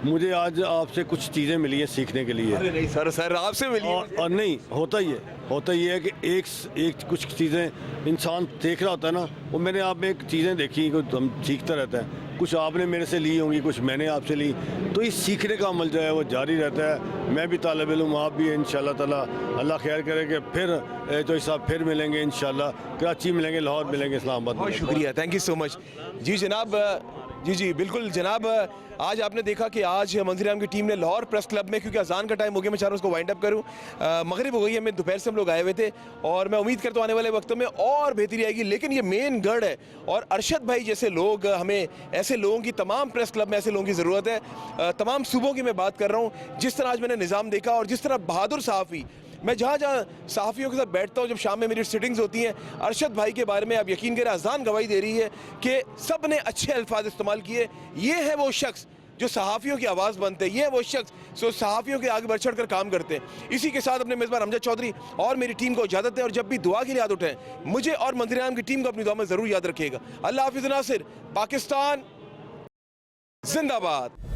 मुझे आज आपसे कुछ चीज़ें मिली हैं सीखने के लिए। अरे नहीं सर, सर आपसे मिलिए। और नहीं होता ही है कि एक कुछ चीज़ें इंसान देख रहा होता है ना, वो मैंने आप में एक चीज़ें देखी कुछ हम सीखता रहता है, कुछ आपने मेरे से ली होंगी, कुछ मैंने आपसे ली, तो इस सीखने का अमल जो है वो जारी रहता है। मैं भी तालिब इल्म, आप भी इंशाल्लाह ताला, अल्लाह खैर करे कि फिर तो साहब फिर मिलेंगे इंशाल्लाह, कराची मिलेंगे, लाहौर मिलेंगे, इस्लामाबाद बहुत मिलेंगे। शुक्रिया, थैंक यू सो मच। जी जनाब, जी बिल्कुल जनाब, आज आपने देखा कि आज मंजर आम की टीम ने लाहौर प्रेस क्लब में, क्योंकि अजान का टाइम हो गया, मैं चाह रहा हूँ उसको वाइंड अप करूँ, मगरिब हो गई है, मैं दोपहर से हम लोग आए हुए थे और मैं उम्मीद करता हूँ आने वाले वक्तों में और बेहतरी आएगी। लेकिन ये मेन गढ़ है और अरशद भाई जैसे लोग, हमें ऐसे लोगों की, तमाम प्रेस क्लब में ऐसे लोगों की ज़रूरत है। तमाम सूबों की मैं बात कर रहा हूँ, जिस तरह आज मैंने निज़ाम देखा और जिस तरह बहादुर सहाफ़ी, मैं जहाँ जहाँ सहाफ़ियों के साथ बैठता हूँ, जब शाम में मेरी सिटिंग्स होती हैं, अरशद भाई के बारे में आप यकीन करें अजान गवाही दे रही है कि सब ने अच्छे अल्फाज इस्तेमाल किए। ये है वो शख्स जो सहाफ़ियों की आवाज़ बनते हैं, ये है वो शख्स जो सहाफ़ियों के आगे बढ़ चढ़ कर काम करते हैं। इसी के साथ अपने मेज़बान अमजद चौधरी और मेरी टीम को इजाज़त दें और जब भी दुआ के लिए याद उठें, मुझे और मंजर आम की टीम को अपनी दुआ में ज़रूर याद रखिएगा। अल्लाह हाफ़िज़ नासिर, पाकिस्तान जिंदाबाद।